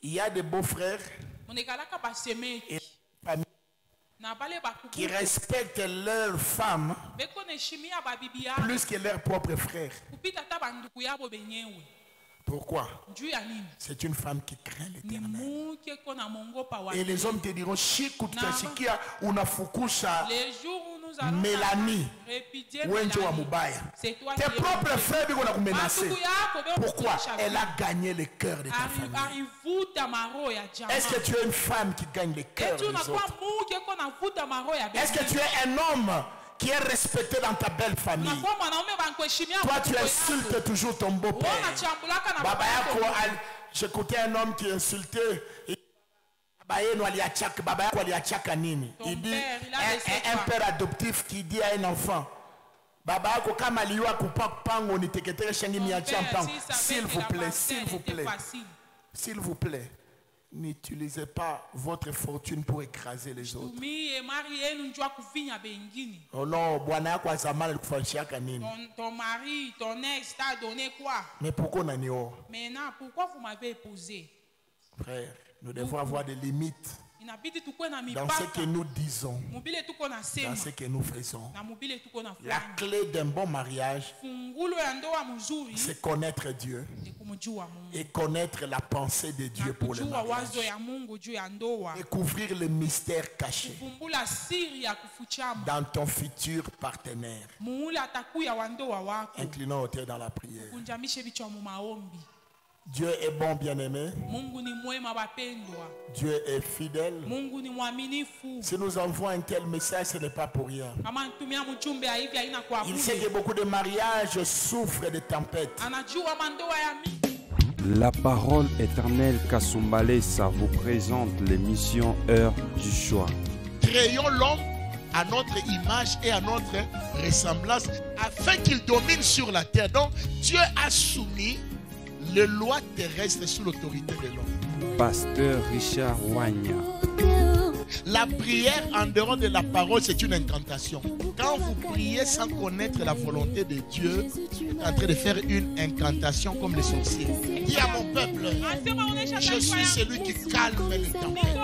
il y a des beaux-frères et familles qui respectent leurs femmes plus que leurs propres frères. Pourquoi? C'est une femme qui craint l'Éternel. Et les hommes te diront, Shikutasikia unafukusha Mélanie. Tes propres frères vont menacer. Pourquoi? Elle a gagné le cœur de ta famille. Est-ce que tu es une femme qui gagne le cœur des autres? Est-ce que tu es un homme qui est respecté dans ta belle famille? Toi, tu insultes toujours ton beau-père. J'écoutais un homme qui insultait. Il dit, un père adoptif qui dit à un enfant, s'il vous plaît, s'il vous plaît, s'il vous plaît, n'utilisez pas votre fortune pour écraser les autres. Oh non, ton mari, ton ex t'a donné quoi? Mais pourquoi on a dit? Maintenant, pourquoi vous m'avez épousé? Frère, nous devons avoir des limites dans ce que nous disons, dans ce que nous faisons. La clé d'un bon mariage, c'est connaître Dieu et connaître la pensée de Dieu pour le mariage. Découvrir le mystère caché dans ton futur partenaire. Inclinons au terre dans la prière. Dieu est bon, bien-aimé. Dieu est fidèle. Si nous envoyons un tel message, ce n'est pas pour rien. Il sait que beaucoup de mariages souffrent de tempêtes. La parole éternelle Kasumbale, ça vous présente l'émission Heure du choix. Créons l'homme à notre image et à notre ressemblance afin qu'il domine sur la terre. Donc Dieu a soumis les lois terrestres sous l'autorité de l'homme. Pasteur Richard Wanya. La prière en dehors de la parole, c'est une incantation. Quand vous priez sans connaître la volonté de Dieu, vous êtes en train de faire une incantation comme les sorciers. Dis à mon peuple, je suis celui qui calme les tempêtes.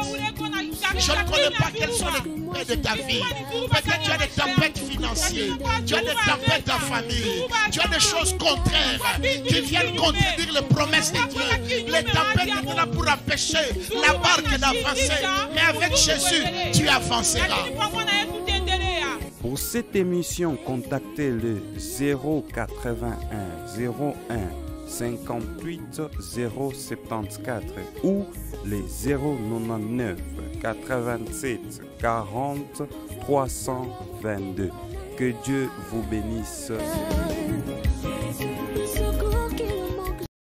Je ne connais pas quelles sont les tempêtes de ta vie. Peut-être tu as des tempêtes financières, tu as des tempêtes en famille, tu as des choses contraires qui viennent contredire les promesses de Dieu. Les tempêtes étaient là pour empêcher la barque d'avancer. Mais avec Jésus, tu avanceras. Pour cette émission, contactez le 081 01 58 074 ou les 099 87 40 322. Que Dieu vous bénisse.